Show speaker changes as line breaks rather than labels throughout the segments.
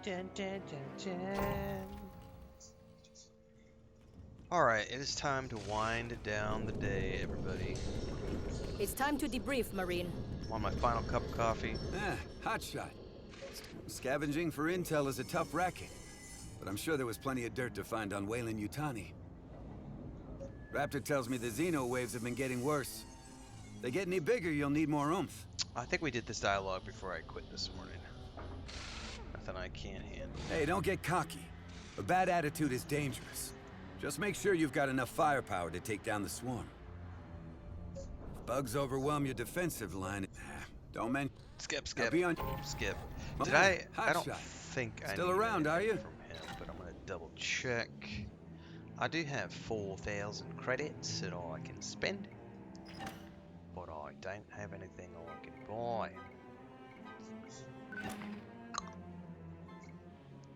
Dun, dun, dun, dun. Alright, it is time to wind down the day, everybody.
It's time to debrief, Marine.
I'm on my final cup of coffee.
Hotshot. Scavenging for intel is a tough racket, but I'm sure there was plenty of dirt to find on Weyland-Yutani. Raptor tells me the Xeno waves have been getting worse. They get any bigger, you'll need more oomph.
I think we did this dialogue before I quit this morning. Nothing I can't handle.
Hey, don't get cocky. A bad attitude is dangerous. Just make sure you've got enough firepower to take down the swarm. If bugs overwhelm your defensive line, don't mention.
Skip.
Be on.
Skip.
Oh,
Did I
hot
don't
shot.
think I
Still
need
around, are
anything
you?
from him, but I'm gonna double check. I do have 4,000 credits that I can spend, but I don't have anything I can buy.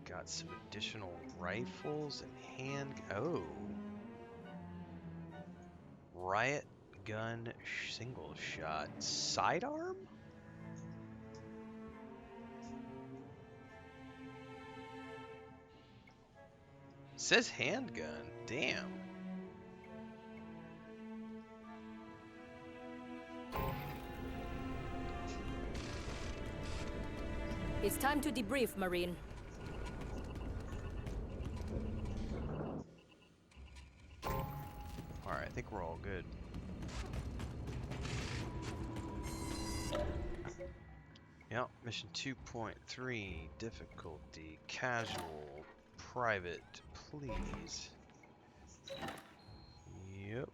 Got some additional rifles and oh, riot gun single shot sidearm. Says handgun. Damn.
It's time to debrief, Marine.
Alright, I think we're all good. Yep, mission 2.3, difficulty, casual, private, please. Yep.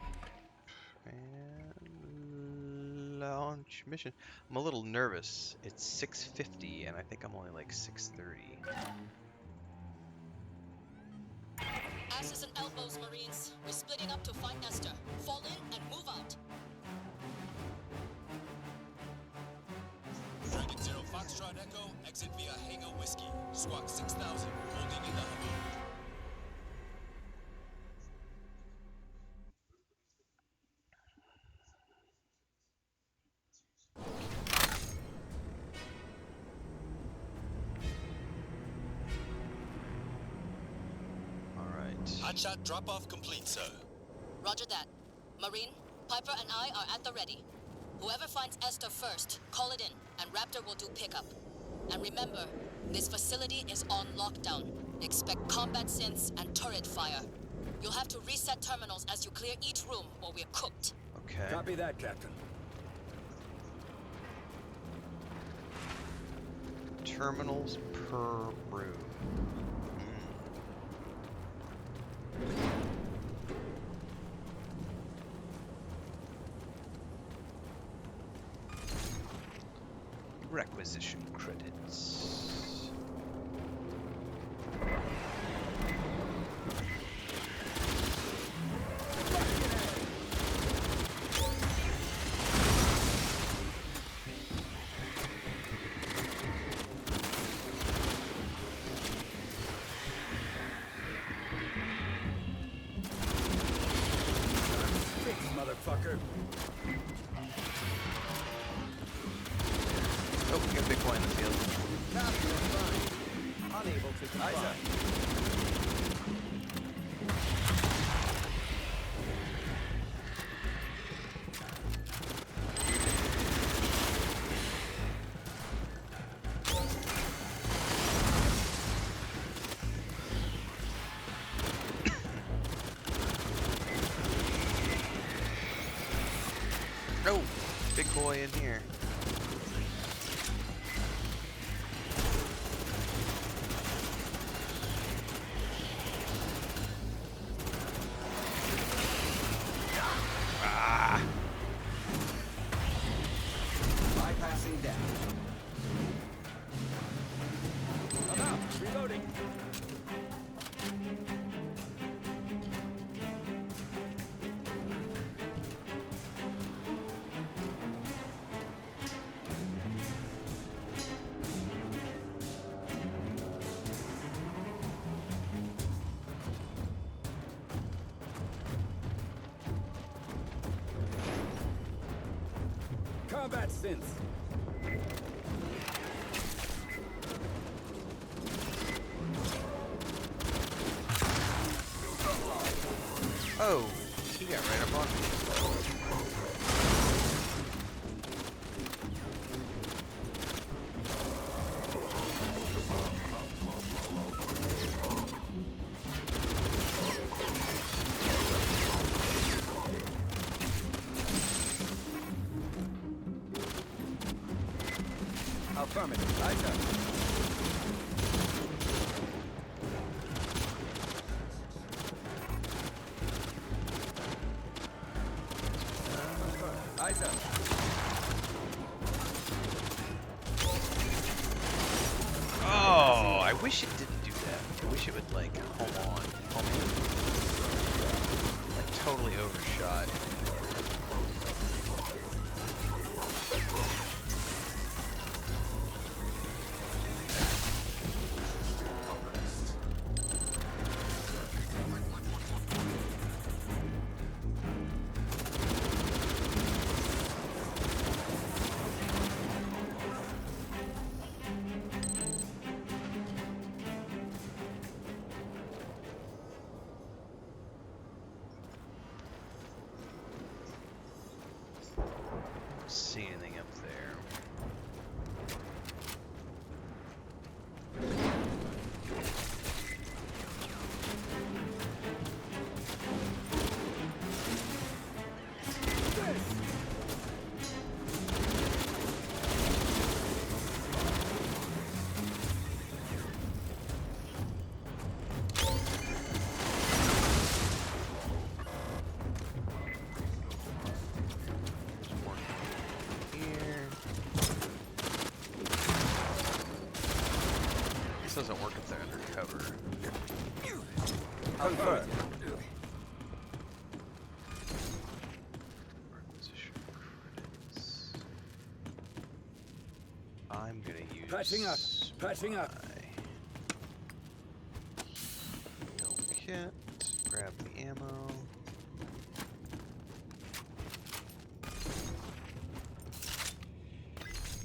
And launch mission. I'm a little nervous. It's 6:50 and I think I'm only like 6:30.
Asses and elbows, Marines. We're splitting up to find Esther. Fall in and move out.
Dragon Zero Foxtrot Echo, exit via Hangar Whiskey. Squawk 6000, holding in the Hummer.
Alright.
Hotshot drop-off complete, sir.
Roger that. Marine, Piper and I are at the ready. Whoever finds Esther first, call it in, and Raptor will do pickup. And remember, this facility is on lockdown. Expect combat synths and turret fire. You'll have to reset terminals as you clear each room or we're cooked.
Okay.
Copy that, Captain.
Terminals per room. Requisition credits.
Thanks, motherfucker.
Oh, we got Bitcoin in the field.
Copy, fine. Unable to comply.
Oh, big boy in here. Ah,
Bypassing down. I'm out. Reloading. Combat synths.
Oh, he got right up on me.
Affirmative. Eyes up. Eyes up.
Oh, I wish it didn't do that. I wish it would like home in. Like totally overshot. See anything up there? This doesn't work if they're undercover.
Confirmed.
Requisition credits. I'm gonna use.
Patching up. Patching up.
Heal kit. Grab the ammo.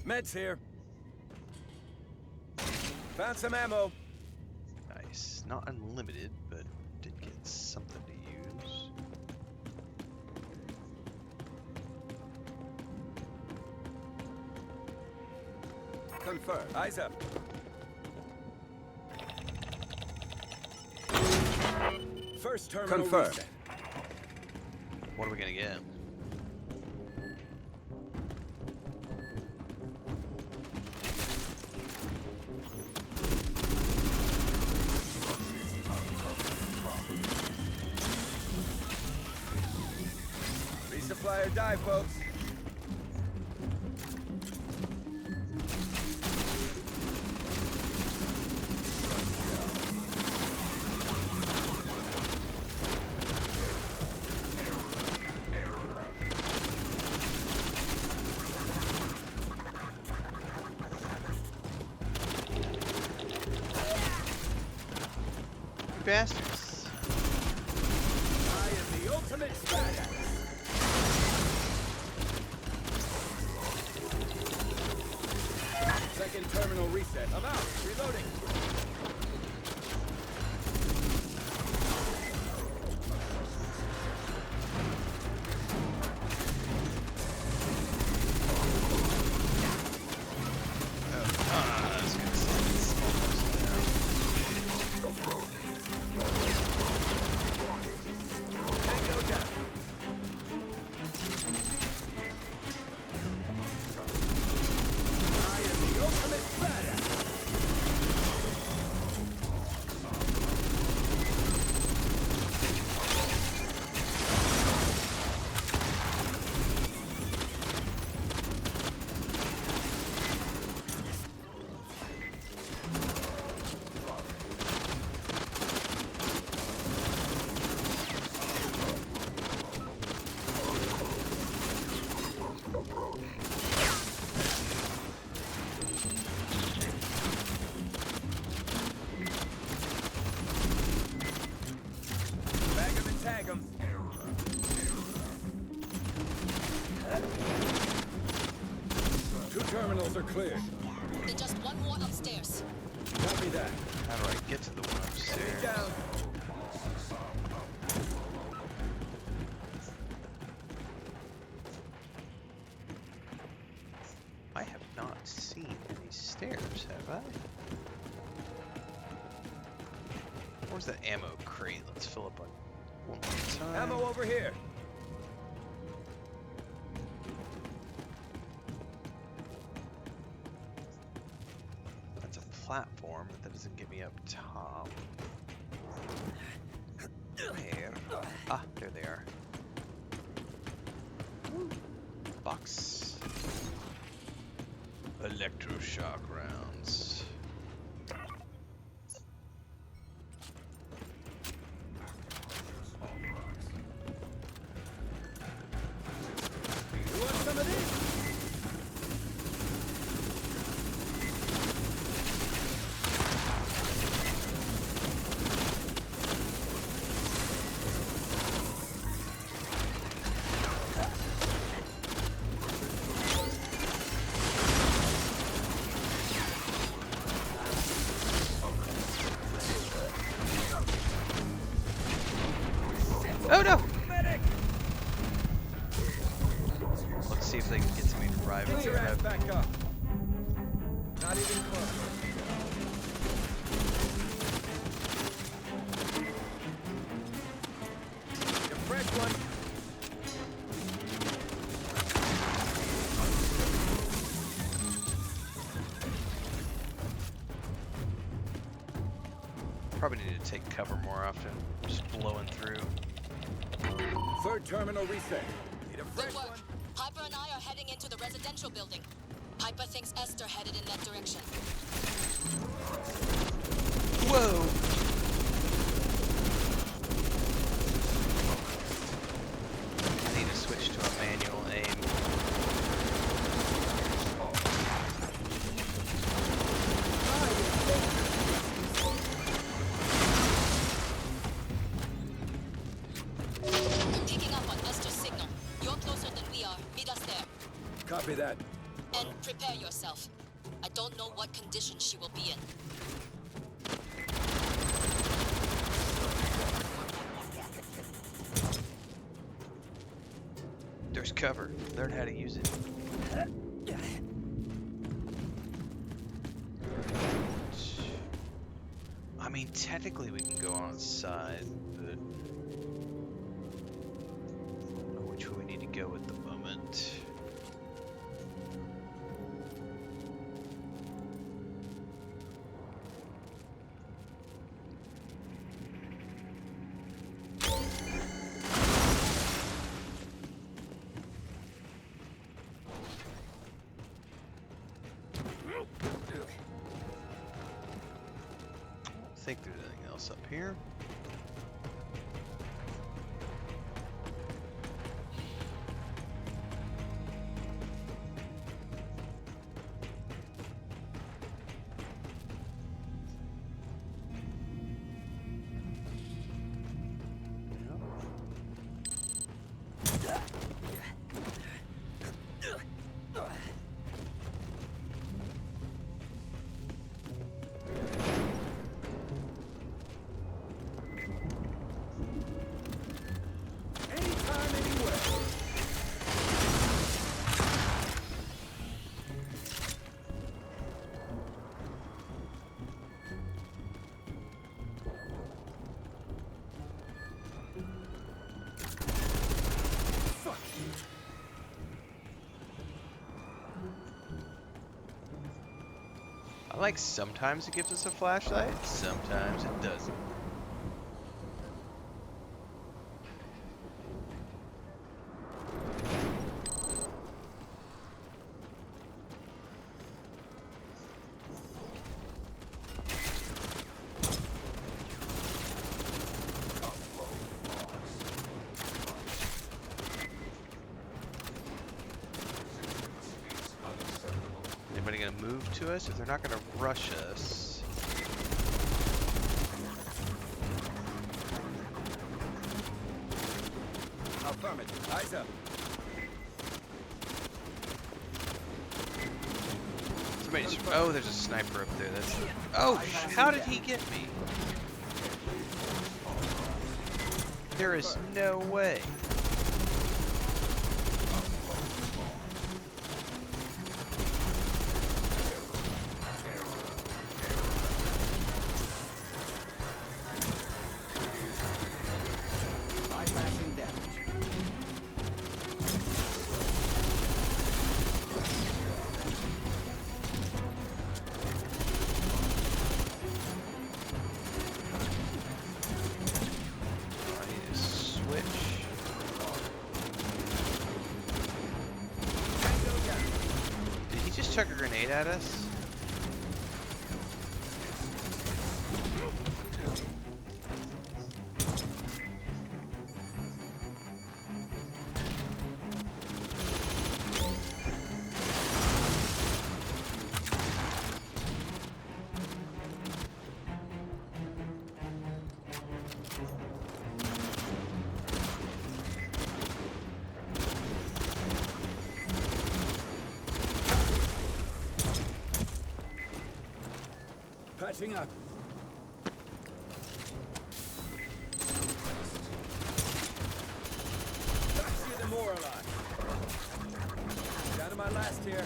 Meds here. Found some ammo.
Nice. Not unlimited, but did get something to use.
Confirmed. Eyes up. First terminal
Confirmed.
reset.
What are we gonna get?
Resupply or die, folks.
Bastards.
I am the ultimate badass. Second terminal reset. I'm out. Reloading.
That's good. It's almost there.
Tango down. I am the ultimate badass. Bag 'em and tag 'em. Two terminals are cleared.
Then just one more upstairs.
Copy that.
How do I get to the one upstairs?
Down.
Where's the ammo crate? Let's fill up on one more time.
Ammo over here.
That's a platform, but that doesn't get me up top. Where? Ah, there they are. Box. Electroshock rounds.
You want some of this?
Oh no! Let's see if they can get to me to revive
Get
it.
your ass back up. Not even close. The fresh one.
Probably need to take cover more often. Just blowing through.
Third terminal reset. Need a
Good
fresh
work.
one.
Piper and I are heading into the residential building. Piper thinks Esther headed in that direction.
Whoa! I need to switch to a manual aim.
I'm picking up on Esther's signal. You're closer than we are. Meet us there.
Copy that.
And prepare yourself. I don't know what condition she will be in.
There's cover. Learn how to use it. I mean, technically we can go on the side, but I don't know which way we need to go at the moment. I think there's anything else up here.
Anytime, anywhere. Fuck you.
I like sometimes it gives us a flashlight, sometimes it doesn't. Anybody gonna move to us? If they're not gonna rush us.
Affirmative. Eyes up.
Somebody just, oh, there's a sniper up there. That's, oh, how did he get me? There is no way. grenade at us?
Patching up. See the more alive. Down to my last here.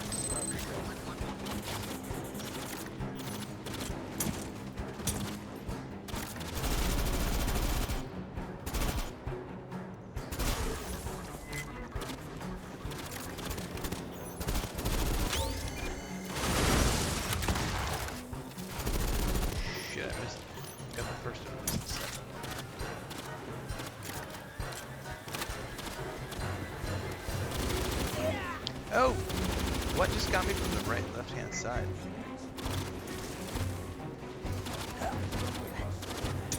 Shit, I missed. Got the first one, missed the second. Oh! What just got me from the right and left hand side?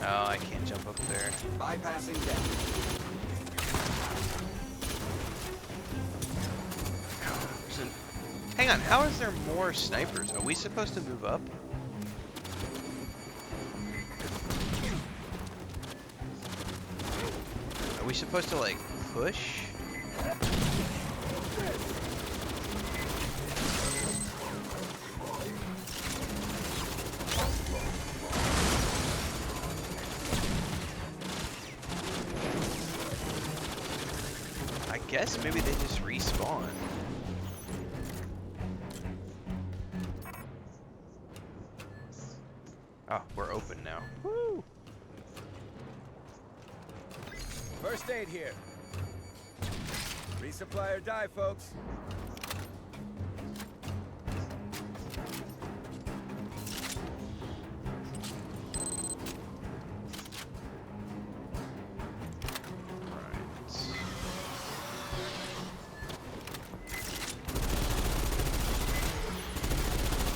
Oh, I can't jump up there.
Bypassing down.
Hang on, how is there more snipers? Are we supposed to move up? Are we supposed to, like, push? I guess maybe they just respawn. Oh, we're open now. Woo!
First aid here. Resupply or die, folks.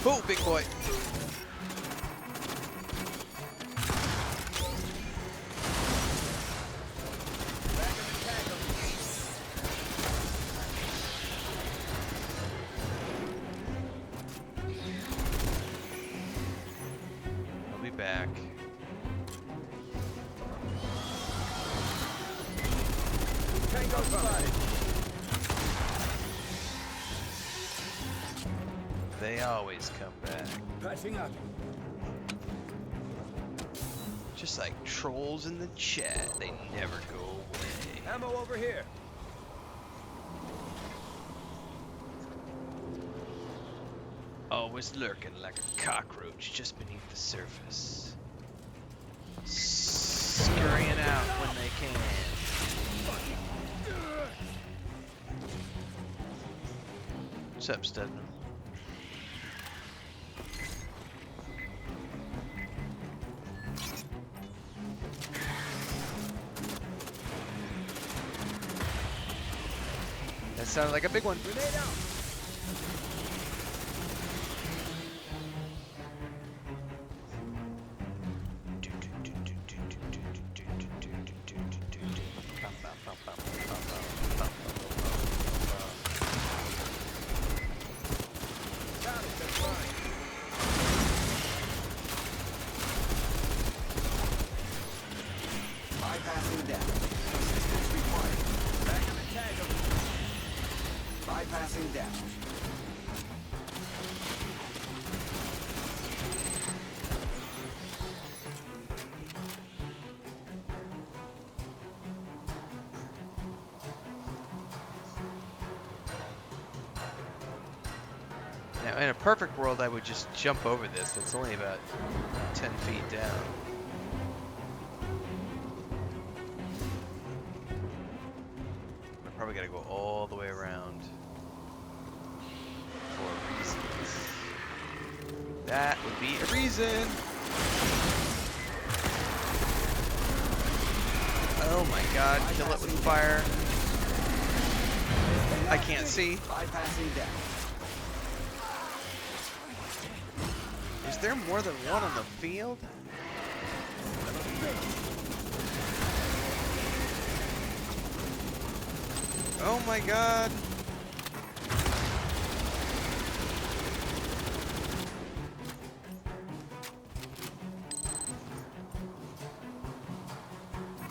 Oh, big boy. I'll be back.
Tango spotted.
They always come back.
Patching up.
Just like trolls in the chat, they never go away.
Ammo over here.
Always lurking like a cockroach just beneath the surface. Scurrying out when they can. What's up, Stedman? That sounded like a big one.
Grenade out. Bypassing down. Assistance required. Back of the tag over. Bypassing down.
Now, in a perfect world, I would just jump over this. It's only about 10 feet down. I probably gotta go all the way around for reasons. That would be a reason. Oh my god, kill it with fire. I can't see.
Bypassing down.
Is there more than one on the field? Oh my god!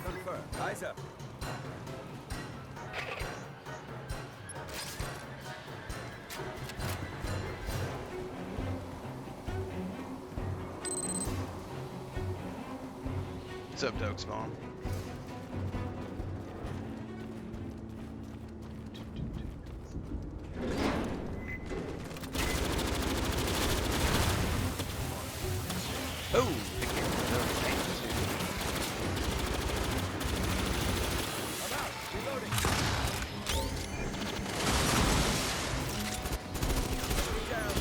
Confirm. Eyes up.
What's up, Doug Spawn? Oh, pick it.
I'm out. Reloading. Down.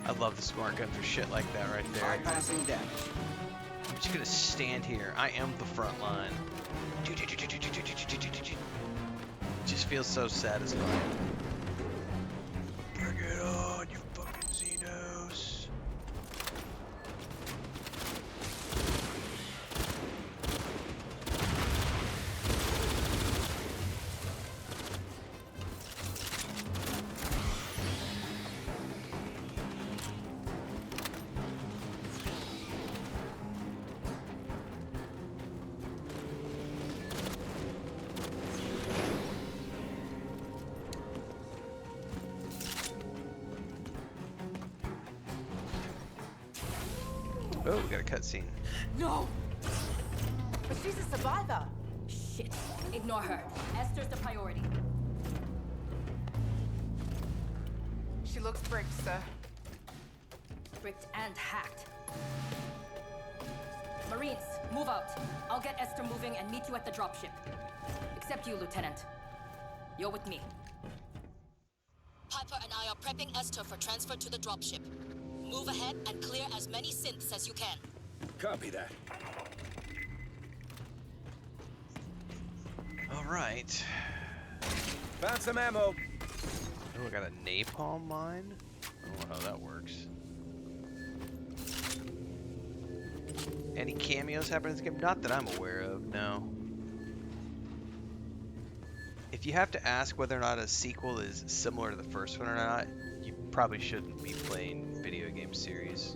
I love the smart gun for shit like that right there.
Bypassing damage.
I'm just gonna stand here. I am the front line. Just feels so satisfying. Bring it on, you fucking Xenos. Oh, we got a cutscene.
No! But she's a survivor.
Shit. Ignore her. Esther's the priority.
She looks bricked, sir.
Bricked and hacked. Marines, move out. I'll get Esther moving and meet you at the dropship. Except you, Lieutenant. You're with me. Piper and I are prepping Esther for transfer to the dropship. Move ahead and clear as many synths as you can.
Copy that.
Alright.
Found some ammo.
Oh, I got a napalm mine? I don't know how that works. Any cameos happen in this game? Not that I'm aware of, no. If you have to ask whether or not a sequel is similar to the first one or not, you probably shouldn't be playing video game series.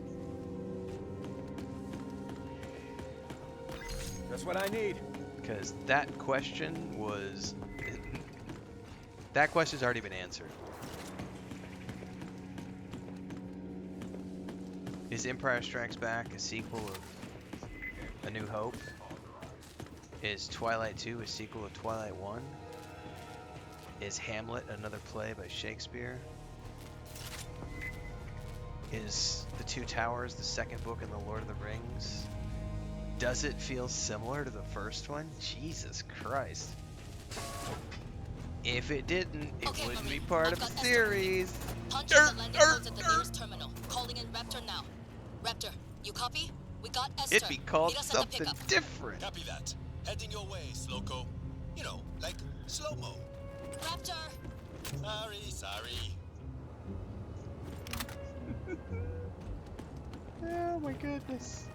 That's what I need.
Because that question was... that question's already been answered. Is Empire Strikes Back a sequel of A New Hope? Is Twilight 2 a sequel of Twilight 1? Is Hamlet another play by Shakespeare? Is The Two Towers the second book in the Lord of the Rings? Does it feel similar to the first one? Jesus Christ. If it didn't, it
Okay,
wouldn't be
Marine,
part
I've
of the
got Esther.
series.
Punch in the landing codes at the nearest terminal. Calling in Raptor now. Raptor, you copy? We got Esther.
It'd be called
Meet us at the
something
pickup.
different.
Copy that. Heading your way, Slowco. You know, like slow-mo.
Raptor!
Sorry.
Oh my goodness.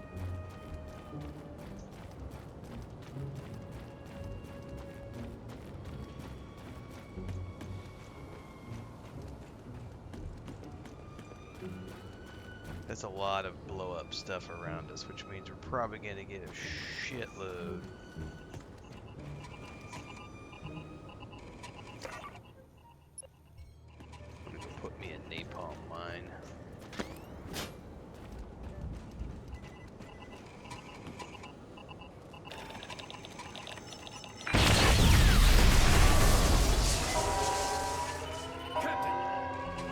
That's a lot of blow up stuff around us, which means we're probably going to get a shitload. I'm going to put me a napalm mine.
Captain,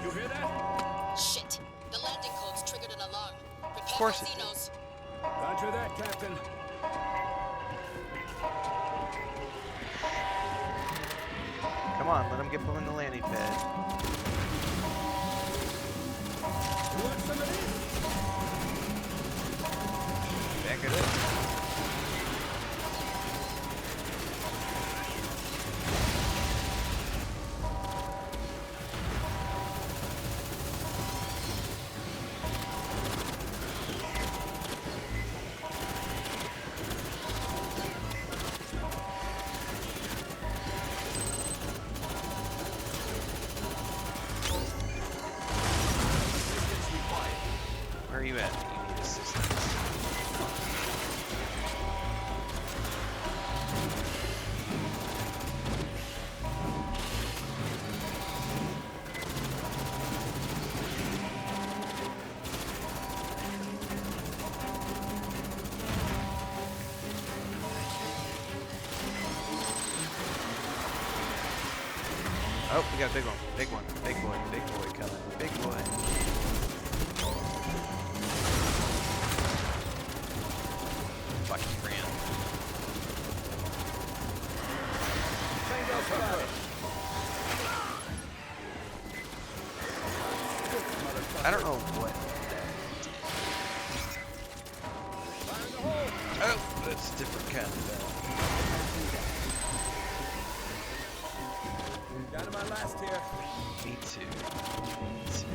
you hear that?
Shit! The landing codes triggered an alarm. Prepare
Of course
for
it did.
Xenos.
Roger that, Captain.
Come on, let him get on the landing pad.
You want some of this?
Back it up. Oh, we got a big one. Big one. Big boy coming. Big boy. Fucking ran. I don't know what. Oh, that's a different kind of bell.
Down to my last here.
Me too. Me too.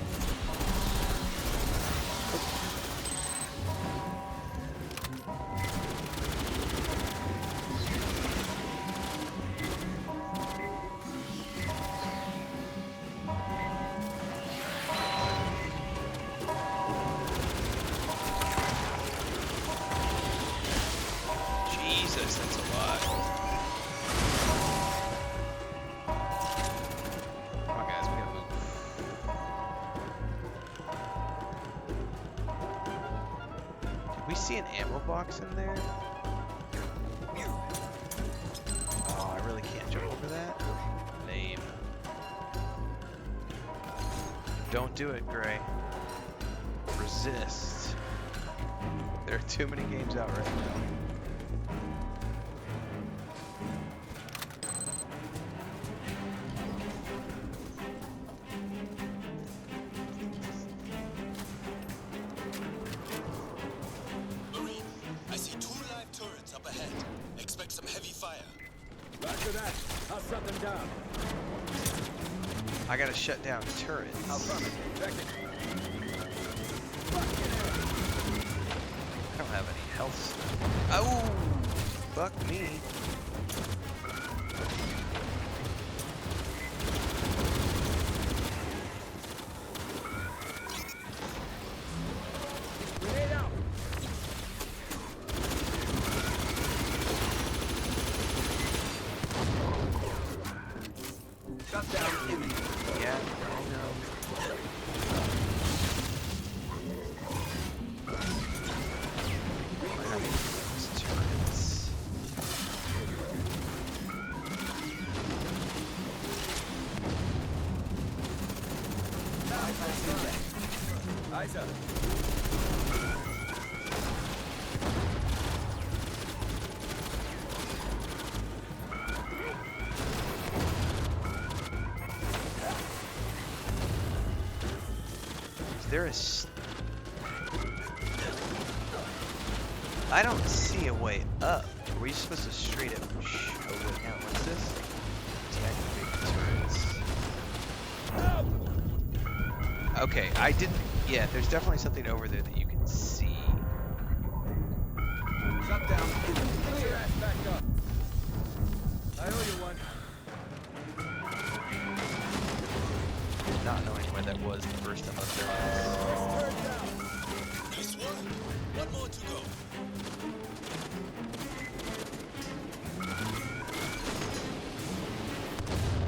Jesus, that's a lot. Come on, guys, we gotta move. Did we see an ammo box in there? Oh, I really can't jump over that? Lame. Don't do it, Gray. Resist. There are too many games out right now.
Marine, I see 2 live turrets up ahead. Expect some heavy fire.
Roger that. I'll shut them down.
I gotta shut down turrets.
I'll promise. Check it.
I don't have any health stuff. Oh! Fuck me.
Grenade out.
Shut down imminent.
Yeah, I know. I have these turrets.
Eyes up.
Is there a I don't see a way up. Are we supposed to straight up oh wait, now what's this? Deactivate turrets. Okay, I didn't. Yeah, there's definitely something over there that you can see.
Shut down imminent.
Get your ass back up. I owe you one.
Not knowing where that was the first time I was there.
Turn down.
Nice work. One more to go.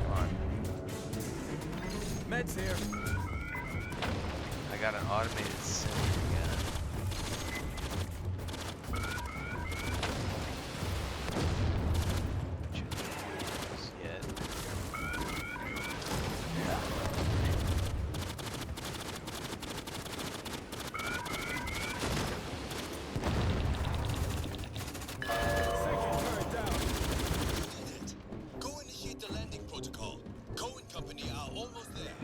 Come on.
Meds here.
I got an automated sentry gun. Yet.
Second turret down.
Lieutenant, go initiate the landing protocol. Cohen Company are almost there.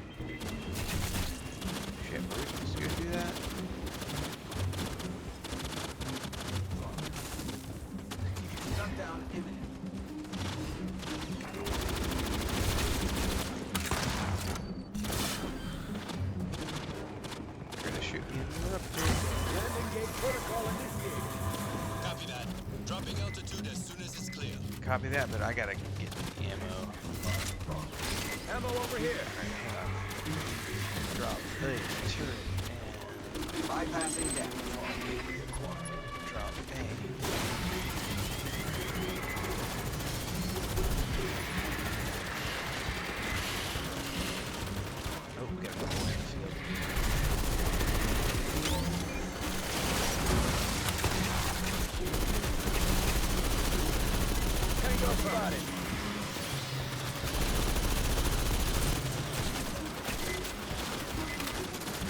Shit, we're just gonna do that.
Shut down imminent.
You're gonna shoot me in the update.
Landing gate protocol initiated.
Copy that. Dropping altitude as soon as it's clear.
Copy that, but I gotta get the ammo.
Ammo over here.
Alright, hang on. Drop the turret
Bypassing deck.
and drop A. Oh, we got a couple in the field.
Tango spotted.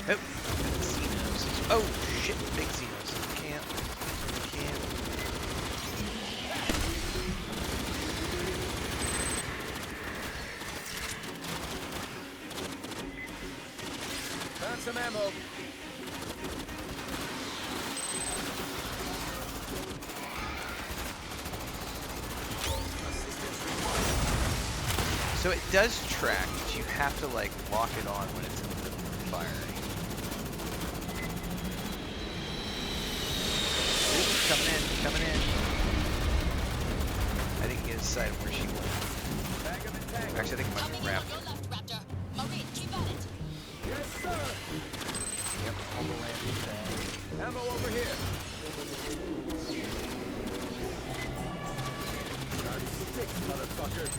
Oh, Xenos. Oh shit, big Xenos. Can't. Can't.
Found some ammo.
So it does track, but you have to like lock it on when it's in the middle of firing. Ooh, coming in, coming in. I didn't get a sight of where she went.
Bag 'em and tag 'em.
Actually, I think it might
Coming
be
in on
Raptor.
your left, Raptor. Marine, keep at it.
Yes, sir.
Yep, on the landing pad.
Ammo over here. Got sticks, motherfucker.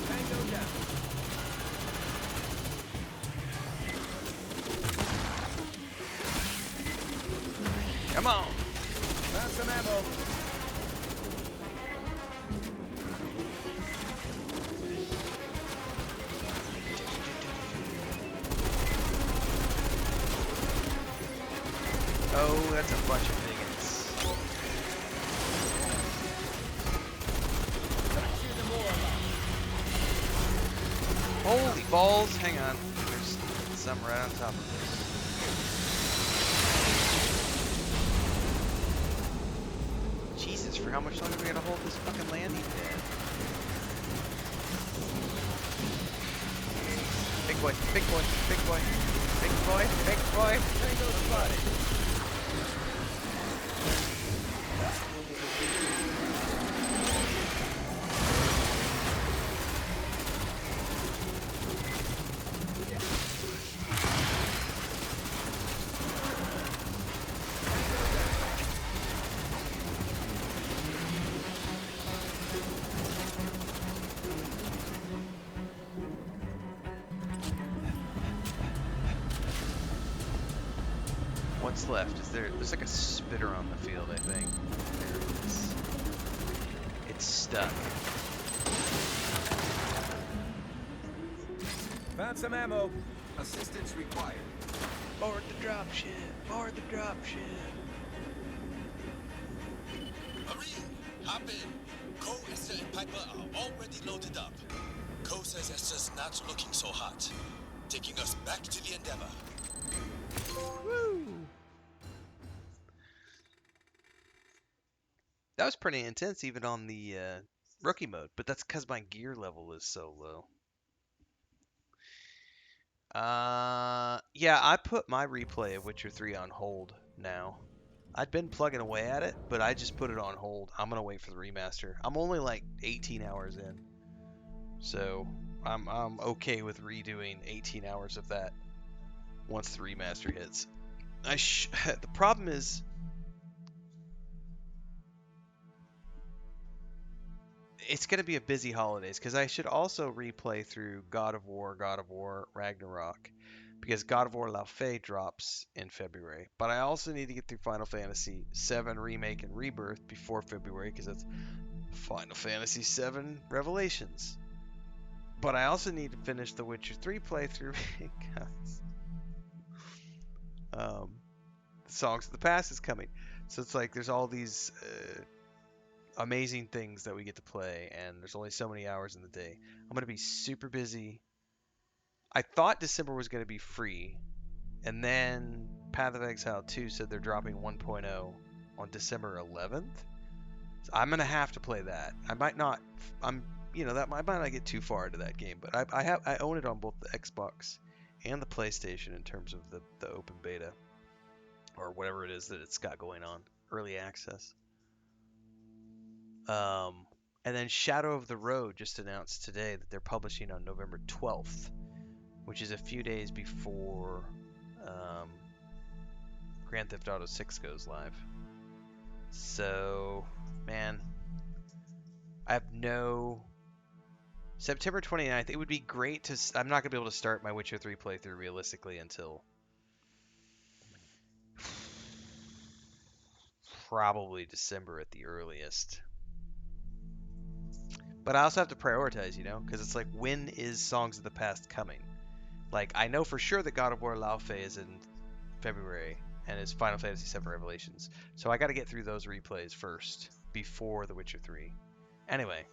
Tango down.
Come on!
Found some ammo.
Oh, that's a bunch of bigots.
Gotta cheer them more about.
Holy balls! Hang on. There's some right on top of this. Jesus, for how much longer are we gonna hold this fucking landing pad? Big boy, big boy, big boy, big boy, big boy.
Tango spotted.
What's left? Is there's like a spitter on the field, I think. There it is. It's stuck.
Found some ammo.
Assistance required.
Board the dropship! Board the dropship!
Marine, hop in. Cole, Esther, and Piper are already loaded up. Cole says Esther's not looking so hot, taking us back to the Endeavor.
Woo! That was pretty intense even on the rookie mode, but that's because my gear level is so low. Yeah, I put my replay of Witcher 3 on hold now. I'd been plugging away at it, but I just put it on hold. I'm gonna wait for the remaster. I'm only like 18 hours in, so I'm okay with redoing 18 hours of that once the remaster hits. The problem is it's going to be a busy holidays because I should also replay through God of War Ragnarok, because God of War La Fey drops in February. But I also need to get through Final Fantasy VII Remake and Rebirth before February, because that's Final Fantasy VII Revelations. But I also need to finish the Witcher 3 playthrough because Songs of the Past is coming. So it's like there's all these amazing things that we get to play, and there's only so many hours in the day. I'm going to be super busy. I thought December was going to be free, and then Path of Exile 2 said they're dropping 1.0 on December 11th. So I'm going to have to play that. I might not, I might not get too far into that game, but I own it on both the Xbox and the PlayStation in terms of the open beta, or whatever it is that it's got going on, early access. And then Shadow of the Road just announced today that they're publishing on November 12th, which is a few days before Grand Theft Auto 6 goes live. So, man, I have no September 29th. It would be great to. I'm not gonna be able to start my Witcher 3 playthrough realistically until probably December at the earliest. But I also have to prioritize, you know, because it's like, when is Songs of the Past coming? Like, I know for sure that God of War Laufe is in February, and is Final Fantasy VII Revelations. So I got to get through those replays first before The Witcher 3. Anyway,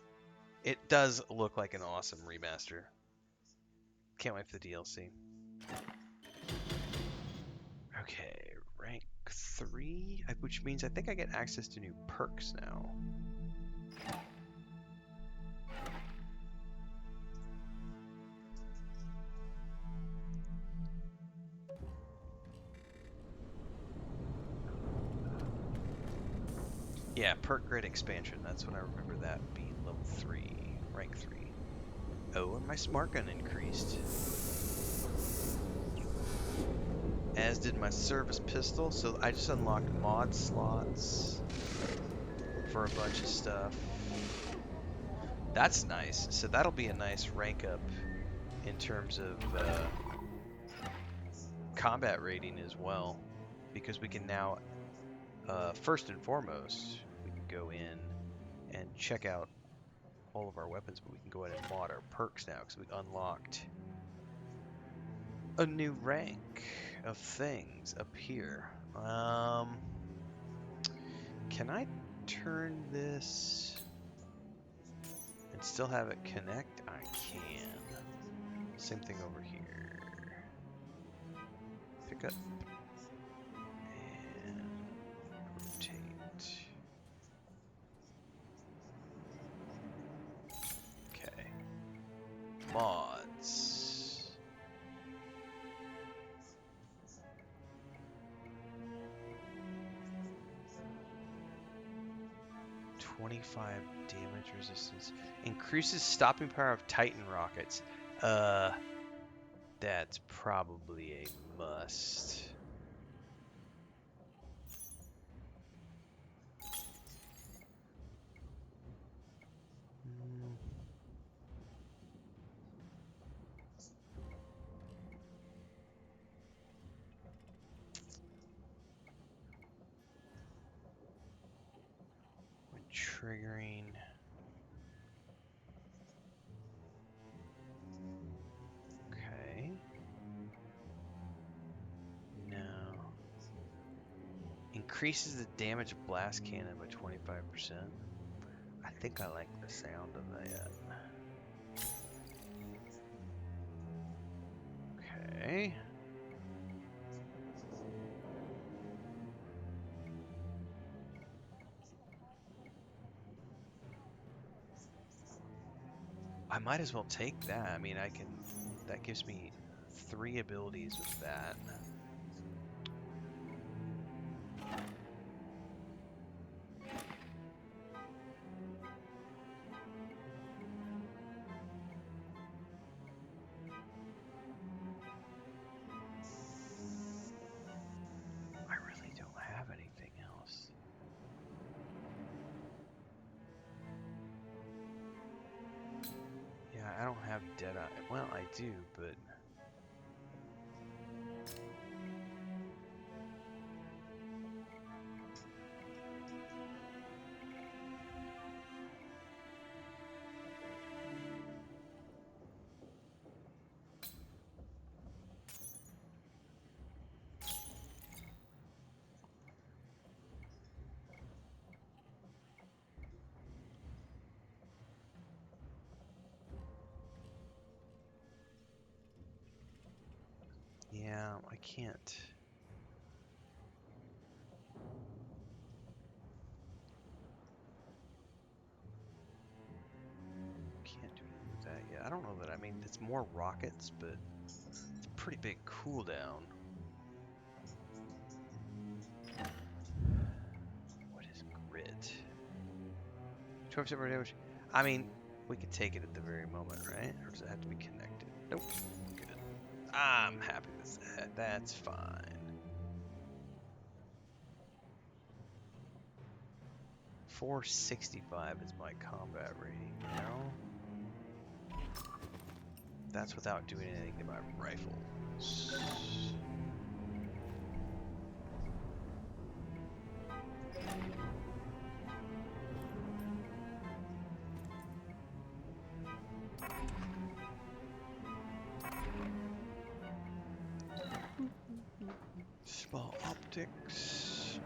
it does look like an awesome remaster. Can't wait for the DLC. Okay, rank 3, which means I think I get access to new perks now. Yeah, perk grid expansion. That's when I remember that being level 3, rank 3. Oh, and my smart gun increased. As did my service pistol. So I just unlocked mod slots for a bunch of stuff. That's nice. So that'll be a nice rank up in terms of combat rating as well. Because we can now, first and foremost, we can go in and check out all of our weapons, but we can go ahead and mod our perks now because we unlocked a new rank of things up here. Can I turn this and still have it connect? I can. Same thing over here. Pick up and rotate. Okay. Mods. $25 damage resistance. Increases stopping power of Titan rockets. That's probably a must. When triggering. Okay. No. Increases the damage of blast cannon by 25%. I think I like the sound of that. Okay. I might as well take that. I mean, I can. That gives me 3 abilities with that. I really don't have anything else. Yeah, I don't have Deadeye. Well, I do, but yeah, I can't. Can't do anything with that yet. I don't know that. I mean, it's more rockets, but it's a pretty big cooldown. What is grit? 12% more damage. I mean, we could take it at the very moment, right? Or does it have to be connected? Nope. Good. I'm happy with that. That's fine. 465 is my combat rating, you know? That's without doing anything to my rifles. Small optics.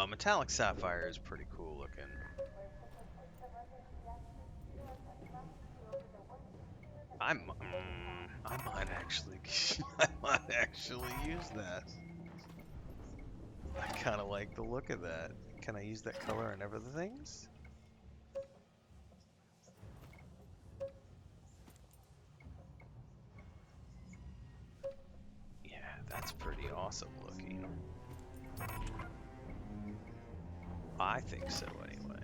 Metallic sapphire is pretty cool looking. I might actually, I might actually use that. I kind of like the look of that. Can I use that color on other things? Yeah, that's pretty awesome looking. I think so anyway.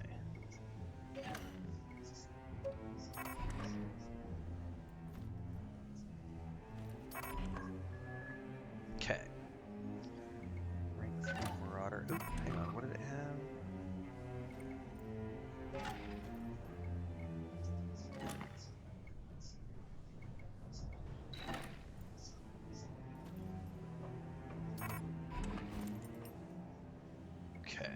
Okay. Renfail Marauder. Oop, hang on, what did it have? Okay.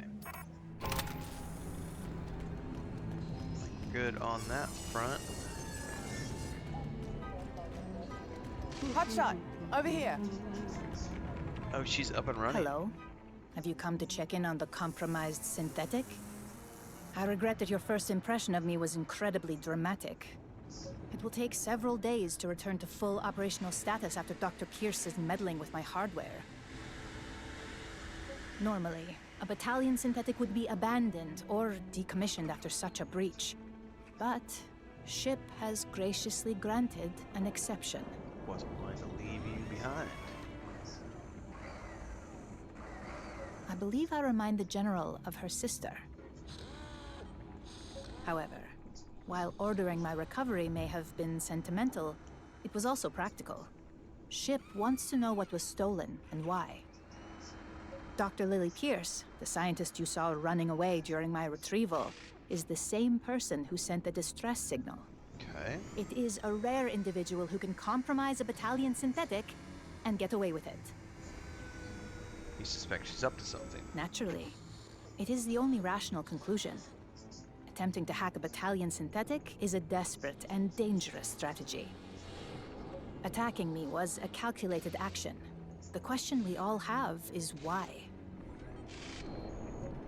Good on that front.
Hotshot, over here.
Oh, she's up and running.
Hello. Have you come to check in on the compromised synthetic? I regret that your first impression of me was incredibly dramatic. It will take several days to return to full operational status after Dr. Pierce is meddling with my hardware. Normally, a battalion synthetic would be abandoned or decommissioned after such a breach. But SHIP has graciously granted an exception.
Wasn't going to leave you behind.
I believe I remind the General of her sister. However, while ordering my recovery may have been sentimental, it was also practical. SHIP wants to know what was stolen and why. Dr. Lily Pierce, the scientist you saw running away during my retrieval, is the same person who sent the distress signal.
Okay.
It is a rare individual who can compromise a battalion synthetic and get away with it.
You suspect she's up to something.
Naturally. It is the only rational conclusion. Attempting to hack a battalion synthetic is a desperate and dangerous strategy. Attacking me was a calculated action. The question we all have is why?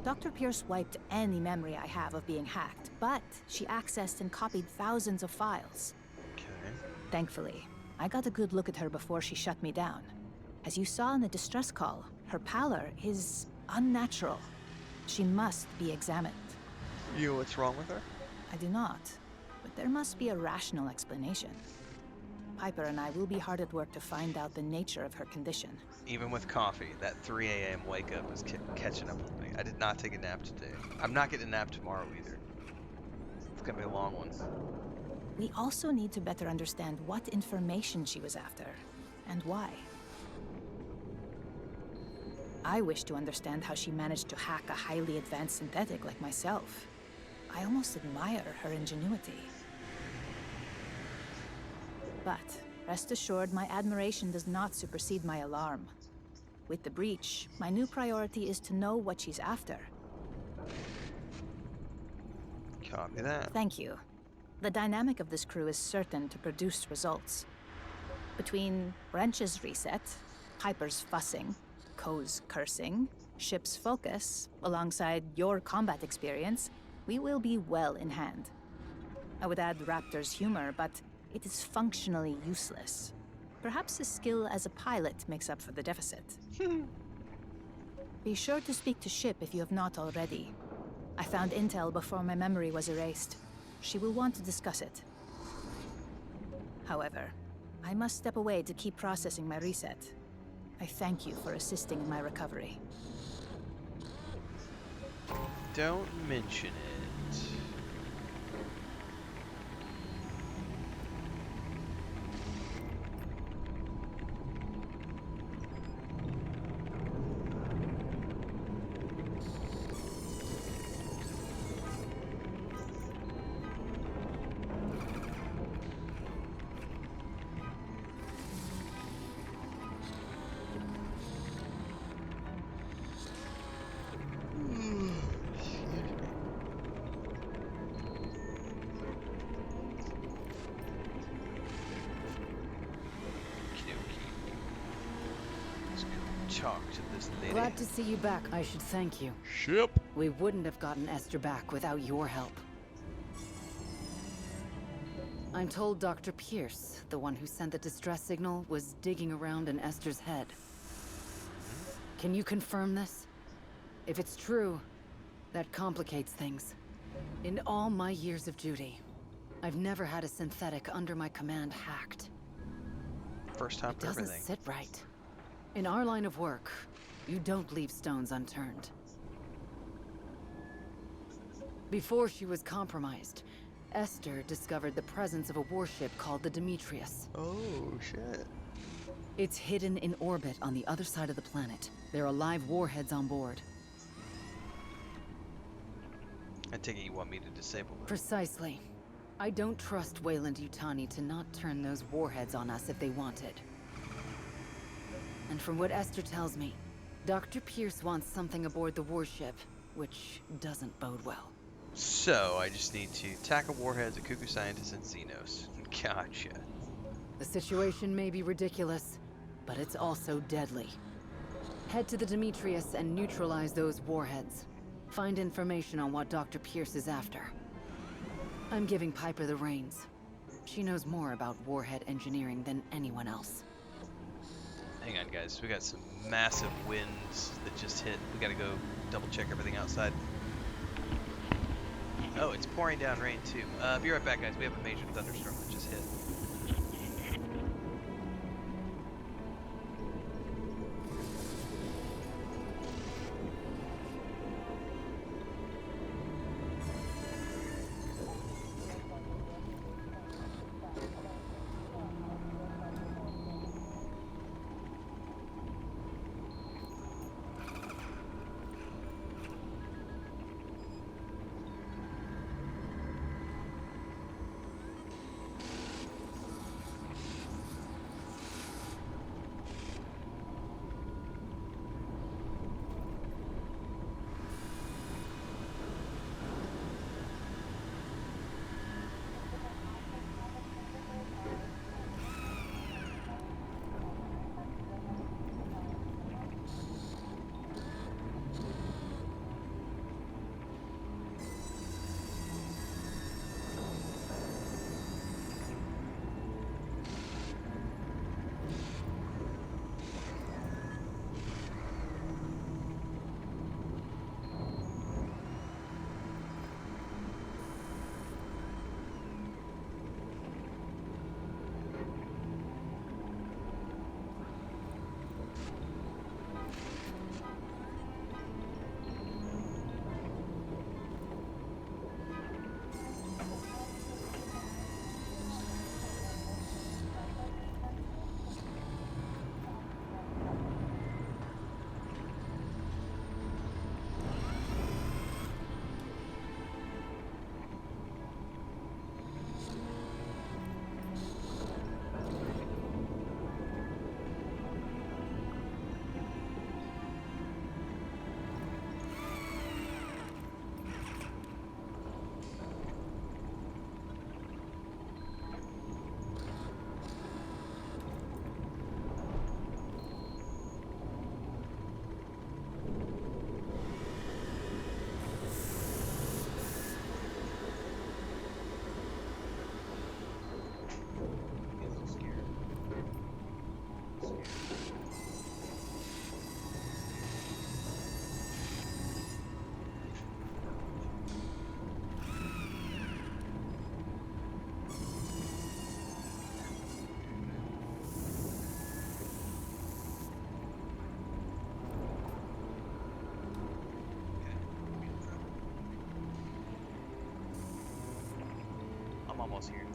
Dr. Pierce wiped any memory I have of being hacked, but she accessed and copied thousands of files.
Okay.
Thankfully, I got a good look at her before she shut me down. As you saw in the distress call, her pallor is unnatural. She must be examined.
You know what's wrong with her?
I do not, but there must be a rational explanation. Piper and I will be hard at work to find out the nature of her condition.
Even with coffee, that 3 a.m. wake up is catching up with me. I did not take a nap today. I'm not getting a nap tomorrow either. It's gonna be a long one.
We also need to better understand what information she was after, and why. I wish to understand how she managed to hack a highly advanced synthetic like myself. I almost admire her ingenuity. But rest assured, my admiration does not supersede my alarm. With the breach, my new priority is to know what she's after.
Copy that.
Thank you. The dynamic of this crew is certain to produce results. Between Wrench's reset, Piper's fussing, Ko's cursing, SHIP's focus, alongside your combat experience, we will be well in hand. I would add Raptor's humor, but it is functionally useless. Perhaps his skill as a pilot makes up for the deficit. Be sure to speak to SHIP if you have not already. I found intel before my memory was erased. She will want to discuss it. However, I must step away to keep processing my reset. I thank you for assisting in my recovery.
Don't mention it. Greetings, lady.
Glad to see you back. I should thank you.
Ship.
We wouldn't have gotten Esther back without your help. I'm told Dr. Pierce, the one who sent the distress signal, was digging around in Esther's head. Can you confirm this? If it's true, that complicates things. In all my years of duty, I've never had a synthetic under my command hacked.
First time for
Doesn't
everything.
sit right. In our line of work, you don't leave stones unturned. Before she was compromised, Esther discovered the presence of a warship called the Demetrius.
Oh, shit.
It's hidden in orbit on the other side of the planet. There are live warheads on board.
I take it you want me to disable them.
Precisely. I don't trust Weyland-Yutani to not turn those warheads on us if they wanted. And from what Esther tells me, Dr. Pierce wants something aboard the warship, which doesn't bode well.
So, I just need to tackle warheads, a cuckoo scientist, and Xenos. Gotcha.
The situation may be ridiculous, but it's also deadly. Head to the Demetrius and neutralize those warheads. Find information on what Dr. Pierce is after. I'm giving Piper the reins. She knows more about warhead engineering than anyone else.
Hang on, guys. We got some massive winds that just hit. We gotta go double check everything outside. Oh, it's pouring down rain too. Be right back, guys. We have a major thunderstorm that just hit. Almost here.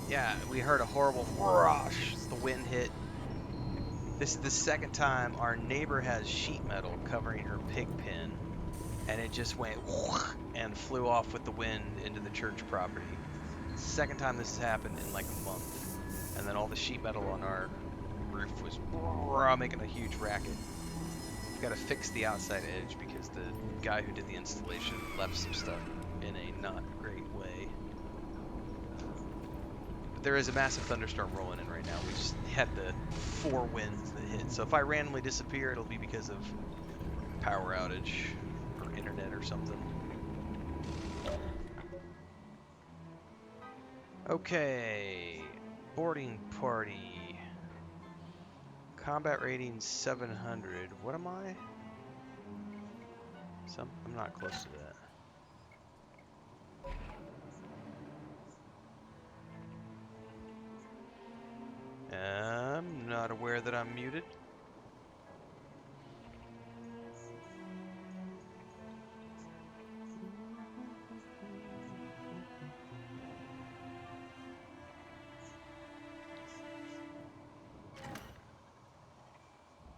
Yeah, we heard a horrible whoosh as the wind hit. This is the second time our neighbor has sheet metal covering her pig pen, and it just went and flew off with the wind into the church property. Second time this has happened in like a month. And then all the sheet metal on our roof was making a huge racket. We've got to fix the outside edge because the guy who did the installation left some stuff in a not great way. But there is a massive thunderstorm rolling in right now. We just had the 4 winds that hit. So if I randomly disappear, it'll be because of power outage or internet or something. Okay, boarding party. Combat rating 700. What am I? I'm not close to that. I'm not aware that I'm muted.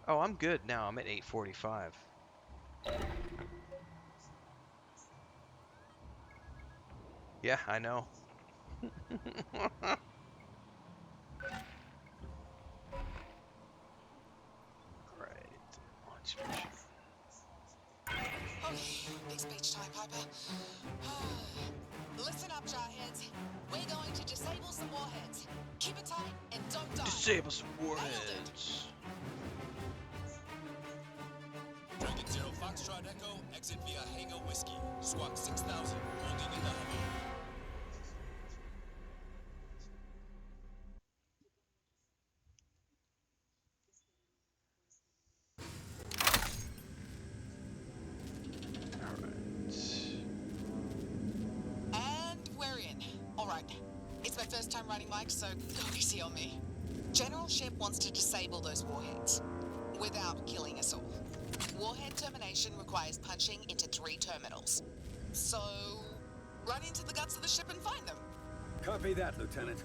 Oh, I'm good now. I'm at 845. Yeah, I know. Right. Launch mission.
Okay, big speech time, Piper. Listen up, jarheads. We're going to disable some warheads. Keep it tight and don't die.
Disable some warheads.
Dragon Zero Foxtrot Echo, exit via Hangar Whiskey. Squawk 6000, holding in the Humvee.
And we're in. Alright. It's my first time riding mic, so go easy on me. General Ship wants to disable those warheads. Without killing us all. Warhead termination requires punching into 3 terminals. So, run into the guts of the ship and find them.
Copy that, Lieutenant.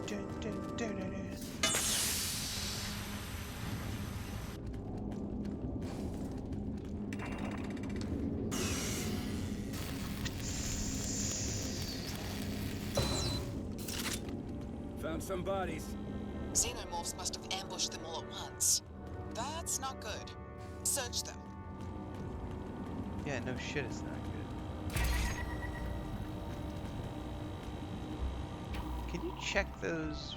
Dun, dun, dun, dun, dun.
Found some bodies.
Xenomorphs must have ambushed them all at once. That's not good. Search them.
Yeah, no shit, it's not good. Can you check those?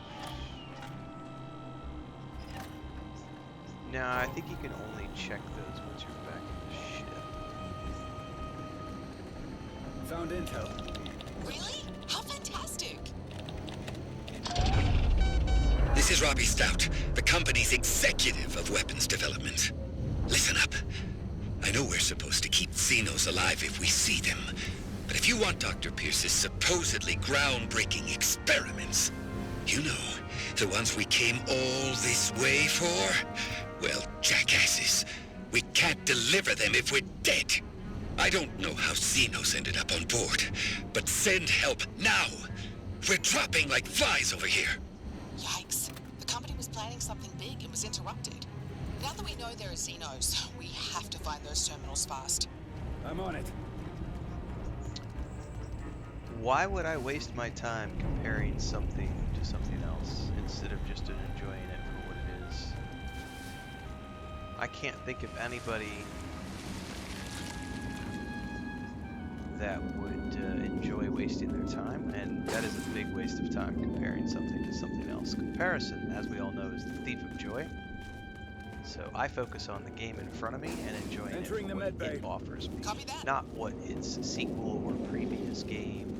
No, I think you can only check those once you're back in the ship.
Found intel.
Really? How fantastic!
This is Robbie Stout, the company's executive of weapons development. Listen up. I know we're supposed to keep Xenos alive if we see them, but if you want Dr. Pierce's supposedly groundbreaking experiments, you know, the ones we came all this way for? Well, jackasses, we can't deliver them if we're dead. I don't know how Xenos ended up on board, but send help now. We're dropping like flies over here.
Yikes. The company was planning something big and was interrupted. Now that we know there are Xenos, we have to find those terminals fast.
I'm on it.
Why would I waste my time comparing something to something else instead of just enjoying it for what it is? I can't think of anybody that would enjoy wasting their time, and that is a big waste of time comparing something to something else. Comparison, as we all know, is the thief of joy. So I focus on the game in front of me and enjoying it for what it offers me,
Copy that.
not what its sequel or previous game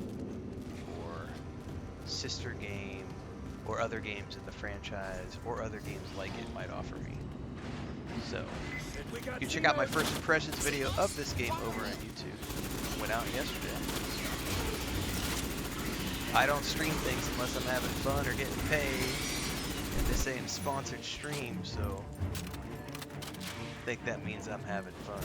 or sister game or other games in the franchise or other games like it might offer me. So you can check out my first impressions video of this game over on YouTube. It went out yesterday. I don't stream things unless I'm having fun or getting paid, and this ain't a sponsored stream, so I think that means I'm having fun.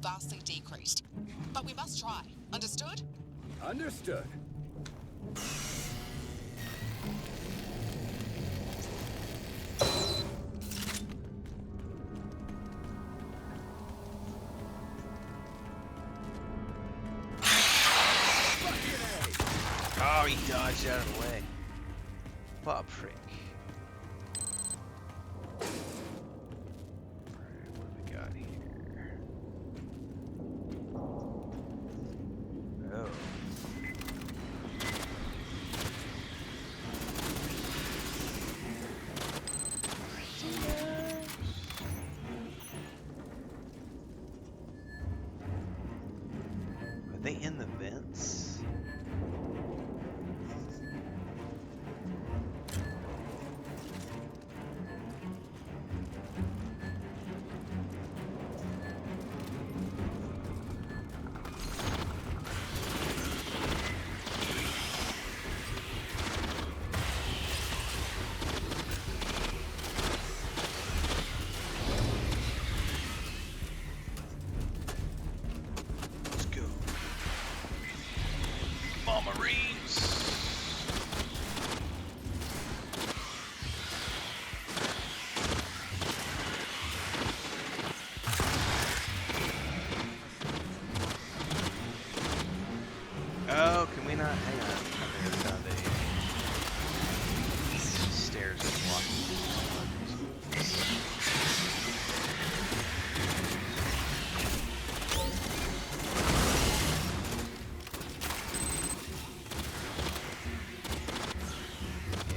vastly decreased. But we must try. Understood?
Understood.
Oh, he dodged out of the way. What a prick. Alright, what do we got here? Oh. Are they in the vents? Let's go. Come on, Marines! Oh, can we not? Hang on. I think I found a stairs that block.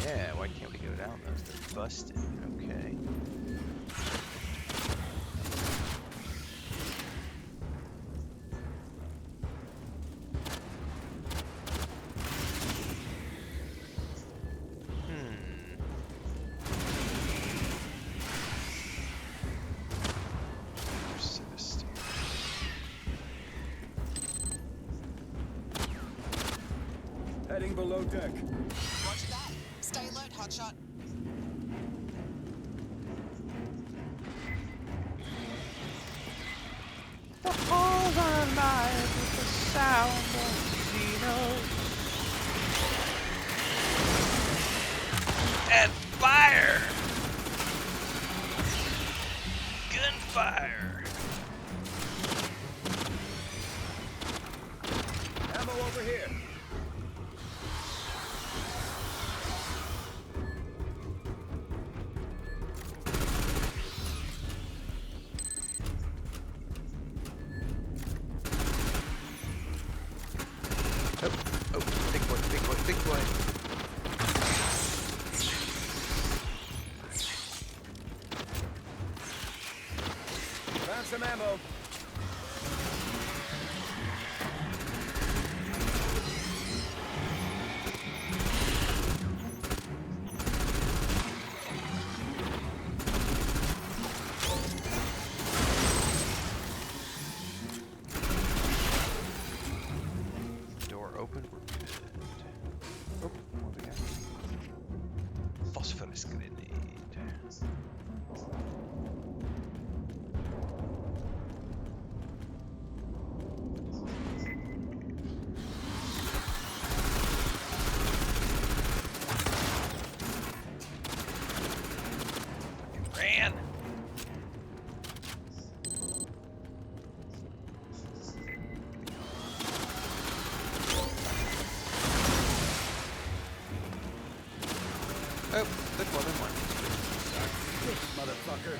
Yeah, why can't we go down those? They're busted. Okay.
Heading below deck.
Roger that. Stay alert, hotshot.
The halls are alive with the sound of Xenos. And fire! Gunfire!
Ammo over here.
Oh, big boy, big boy, big boy.
Found some ammo.
Door open, we're good. Oh, what we got? Phosphorus grenade. Ran! Oh, took more than one.
Motherfucker.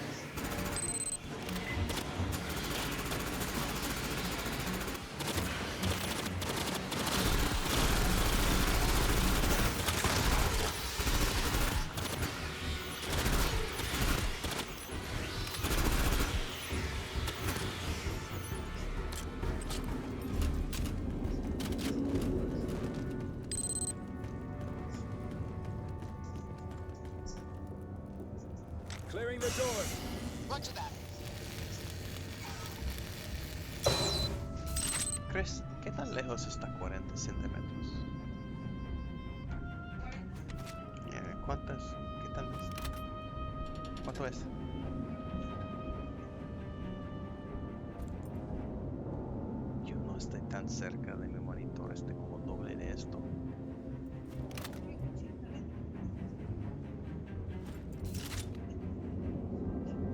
Clearing the door.
Roger that.
Chris, ¿qué tan lejos está 40 centímetros? ¿Cuántas? ¿Qué tan? ¿Cuánto es? tan cerca de mi monitor como doble de esto.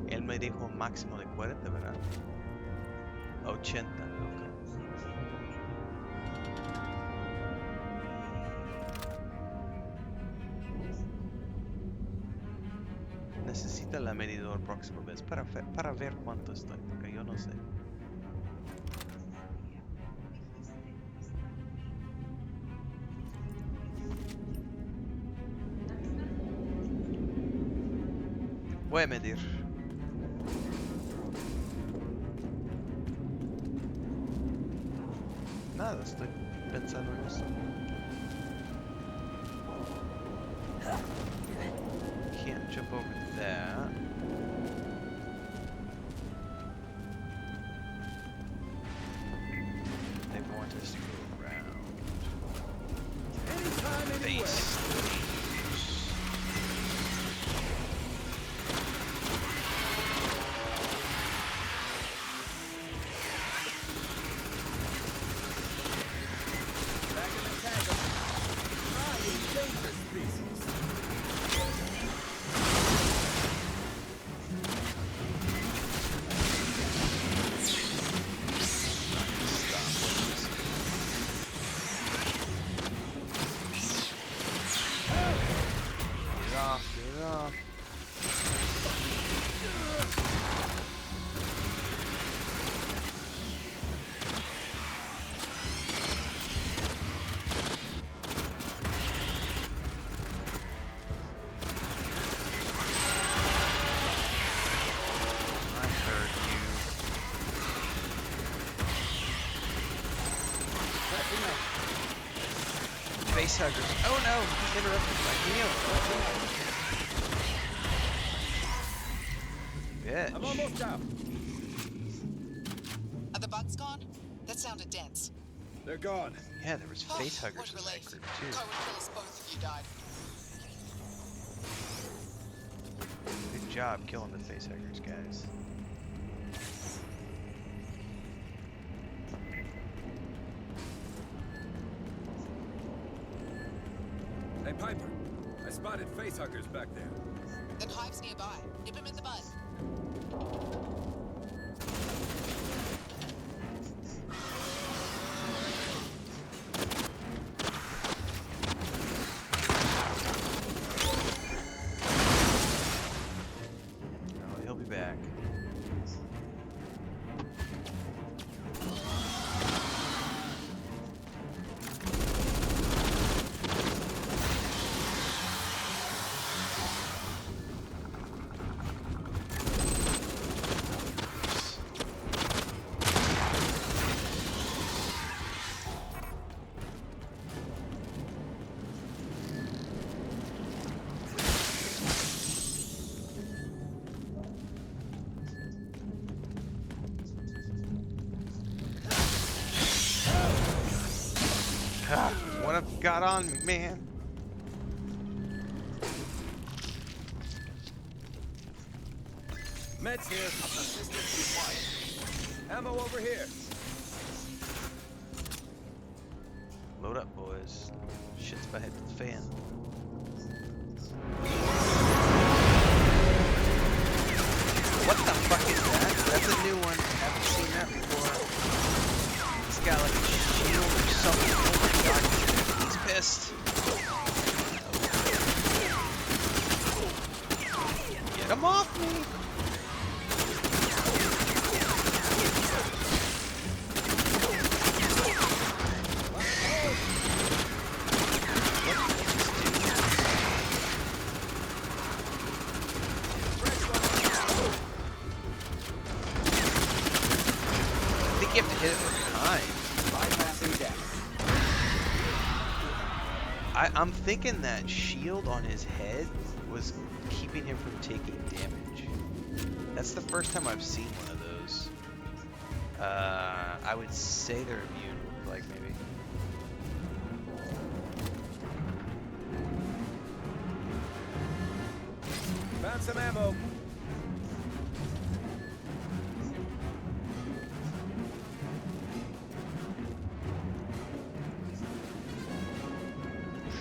Él me dijo máximo de 40, ¿verdad? 80, ok. Necesita la medidor próxima vez para ver cuánto estoy, porque yo no sé. Voy a medir. Nada, estoy pensando en eso. Can't jump over that. They want us to go around.
Anytime, anywhere.
Face.
Back in the tag 'em. I endangered species.
Get off. I heard you. Face huggers. Oh no, he's interrupted my heal. Bitch.
I'm almost out.
Are the bugs gone? That sounded dense.
They're gone.
Yeah, there was face
What
huggers in that
relief.
group
Co
too.
would kill us both if you died.
Good job killing the face huggers, guys.
Hey, Piper. I spotted facehuggers back there.
Then Hive's nearby. Nip him in the bud.
Oh, he'll be back. What have got on me, man?
Meds here. Assistance required. Ammo over here.
Load up, boys. Shit's about to hit the fan. What the fuck is that? That's a new one. Haven't seen that before. It's got like a shield or something. Oh my god. He's pissed. Get him off me! I think you have to hit it from behind.
Bypassing damage.
I'm thinking that shield on his head was keeping him from taking damage. That's the first time I've seen one of those. I would say they're immune, like maybe.
Found some ammo.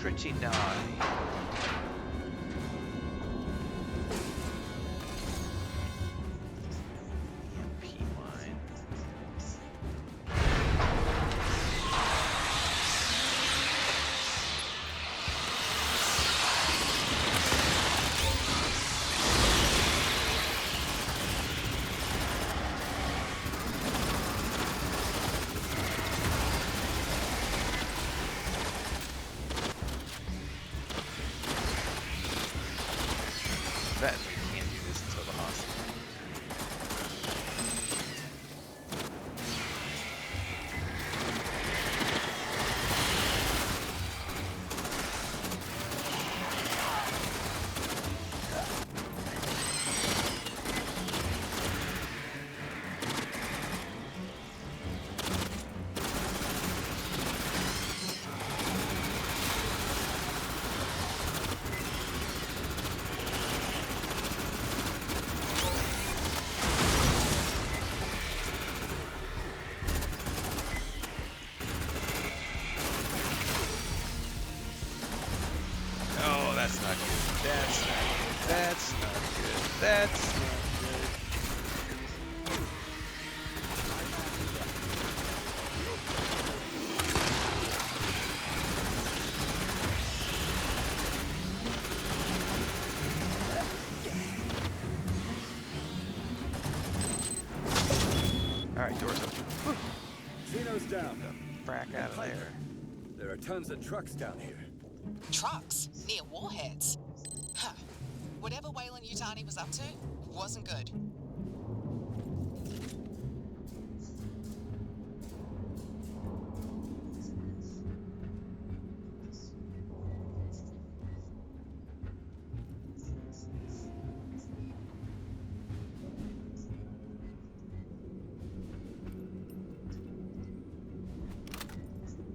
pretty naughty. EMP mine. Bet we can't do this until the hospital. Oh, that's not good. That's not good. That's not good. That's not good. Alright, doors open.
Xeno's down.
Frack out of there.
There are tons of trucks down here.
Trucks near warheads. Huh. Whatever Wayland Yutani was up to wasn't good.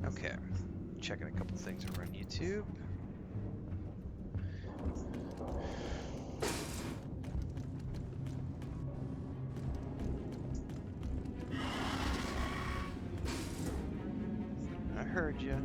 Okay. Checking a couple things over on YouTube. I heard you.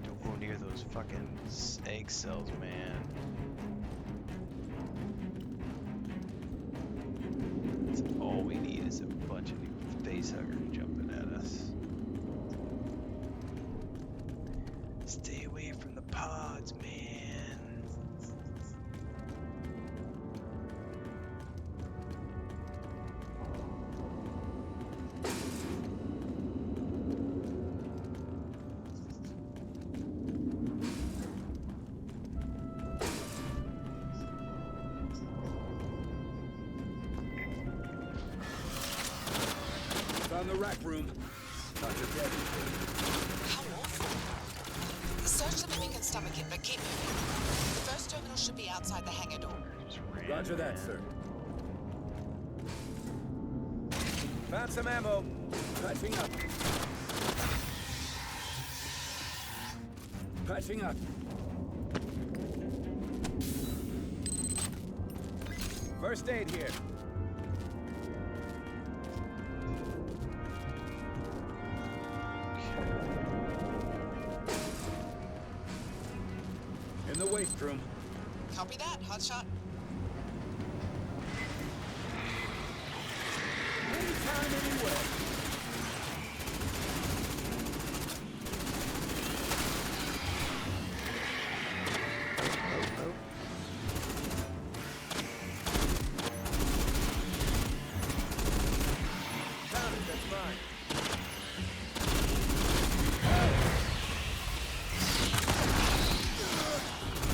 Don't go near those fucking egg cells, man. That's all we need is a bunch of new facehuggers jumping at us. Stay away from the pods, man.
On the rack room. Dr. Dead.
How awful. Search the mimic and stomach it, but keep moving. The first terminal should be outside the hangar door.
Just ran,
Roger that,
man.
sir. Found some ammo. Patching up. Patching up. First aid here.
In the waste room.
Copy that, hotshot.
Anytime, anywhere. Found it, that's mine.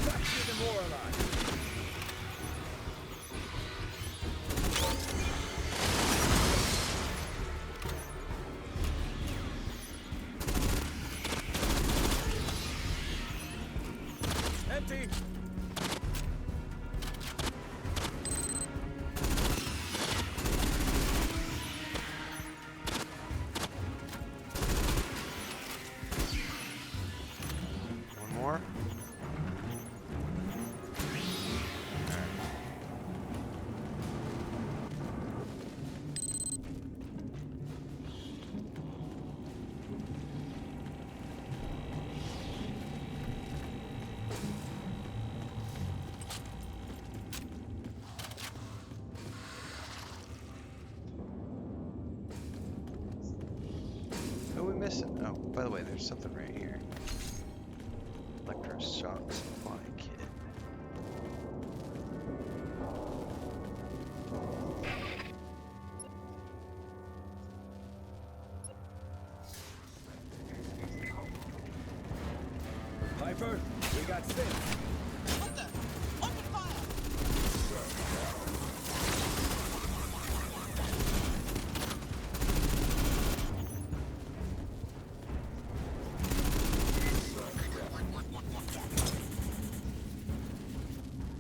Back to the more alive. Empty.
One more. Who are we missing? Oh, by the way, there's something right here. Electroshock supply kit.
Piper, we got six.
What the? Open fire!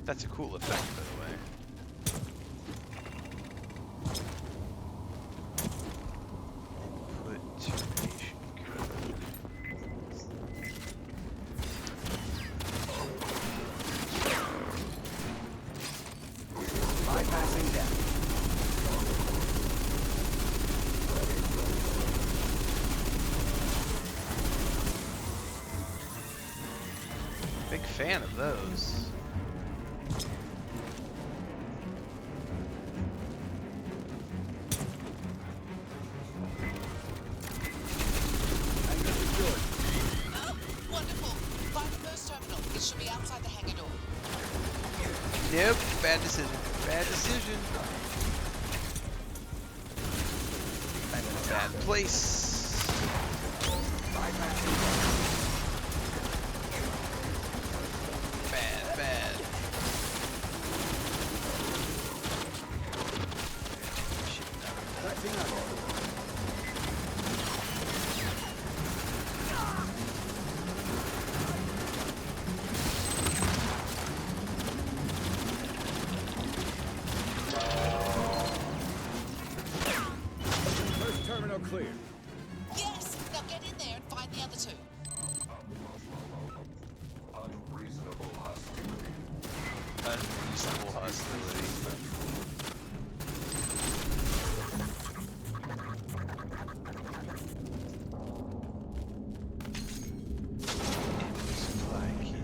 That's a cool effect, by the way. Input termination code.
Bypassing death.
Big fan of those.
Oh, wonderful. Find the first terminal. It should be outside the hangar door.
Nope, bad decision. Bad decision. I'm in a bad place. Bad, bad. Shit, no.
Touching up. First terminal clear.
Yes! Now get in there and find the other two.
Unreasonable hostility. Supply kit.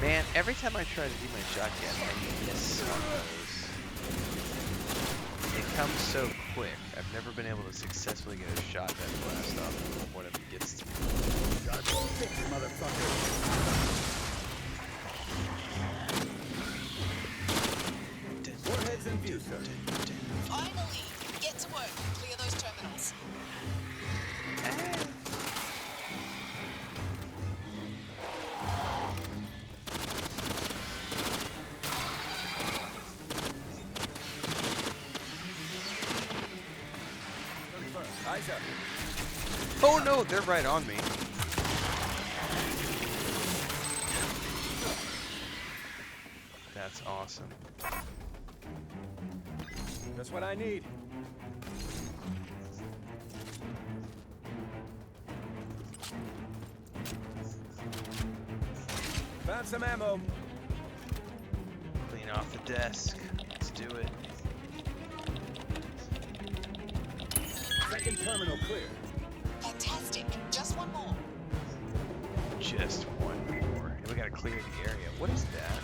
Man, every time I try to do my shotgun, I miss on those. It comes so quick. I've never been able to successfully get a shotgun blast off whenever it gets to me.
Got six, motherfucker. Warheads in view, sir.
Finally! Get to work. Clear those terminals.
Eyes up.
Oh no, they're right on me. That's awesome.
That's what I need. Found some ammo.
Clean off the desk. Let's do it.
Second terminal clear.
Fantastic. Just one more.
Just one more. And we gotta clear the area. What is that?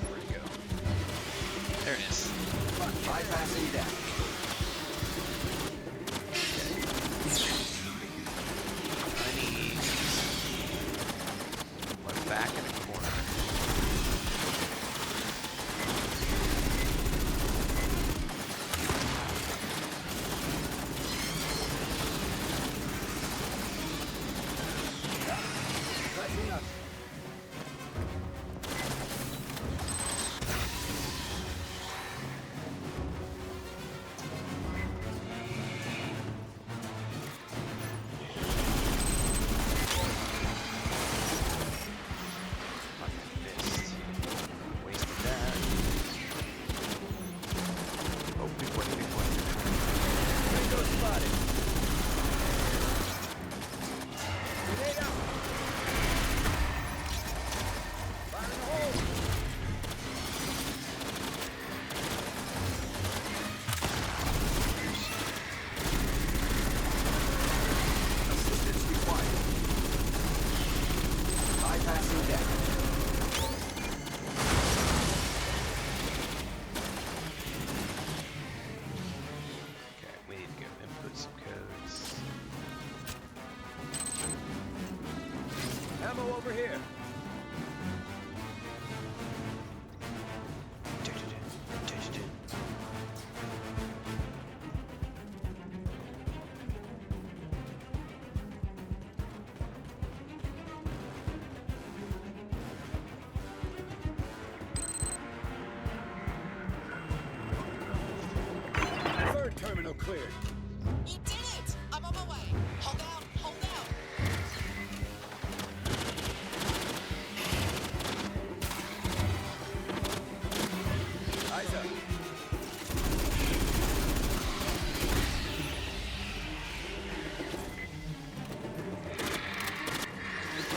Where'd it go? There it is.
Bypassing deck.
I need one back in the corner.
Flashing up.
Missed. Wasted that. Oh, big one, big one.
Window spotted. Grenade out. Fire in the hole.
Assistance required. Bypassing deck.
Okay, we need to go input some codes.
Ammo over here. Third terminal cleared.
You did it! I'm on my way. Hold out, hold out.
Eyes up.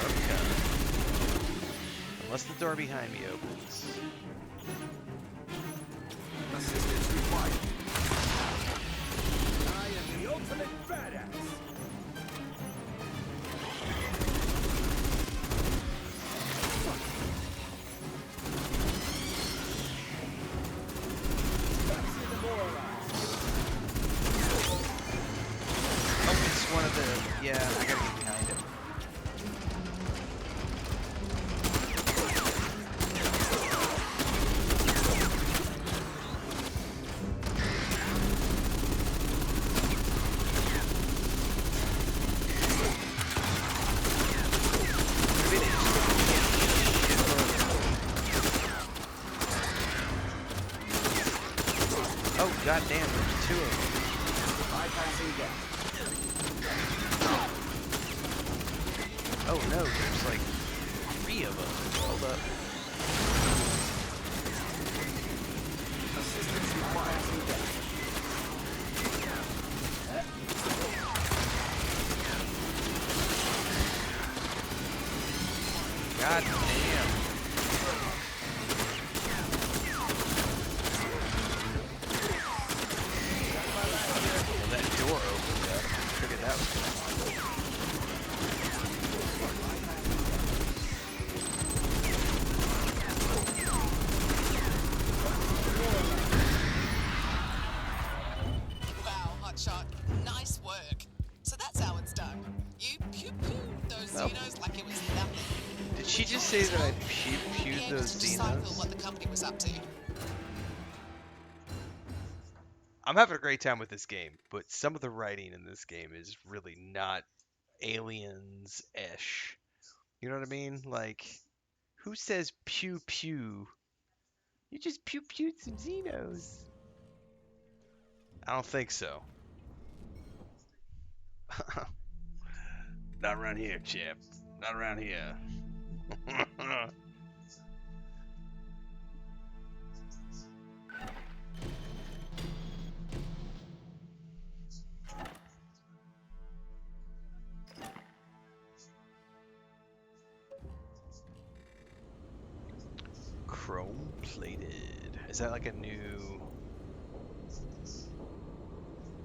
Okay. Unless the door behind me opens.
Assistance required.
I am the ultimate badass. Vaccine demoralized.
Oh, it's one of the. Yeah, I gotta get behind him. Oh, goddamn, there's two of them.
Bypassing deck.
Oh no, there's like three of them. Hold up.
Assistance required. Deck.
God damn. Well, that door opened up. Figured that was gonna
Wow, hotshot. Nice work. So that's how it's done. You pew-pew those
Well.
Xenos like it was nothing.
Did she just say that I
We
pewed
aimed
those
to decipher what
Xenos?
the company was up to.
I'm having a great time with this game, but some of the writing in this game is really not aliens-ish. You know what I mean? Like, who says pew pew? You just pew pewed some Xenos. I don't think so.
Not around here, chap. Not around here.
Chrome plated. Is that like a new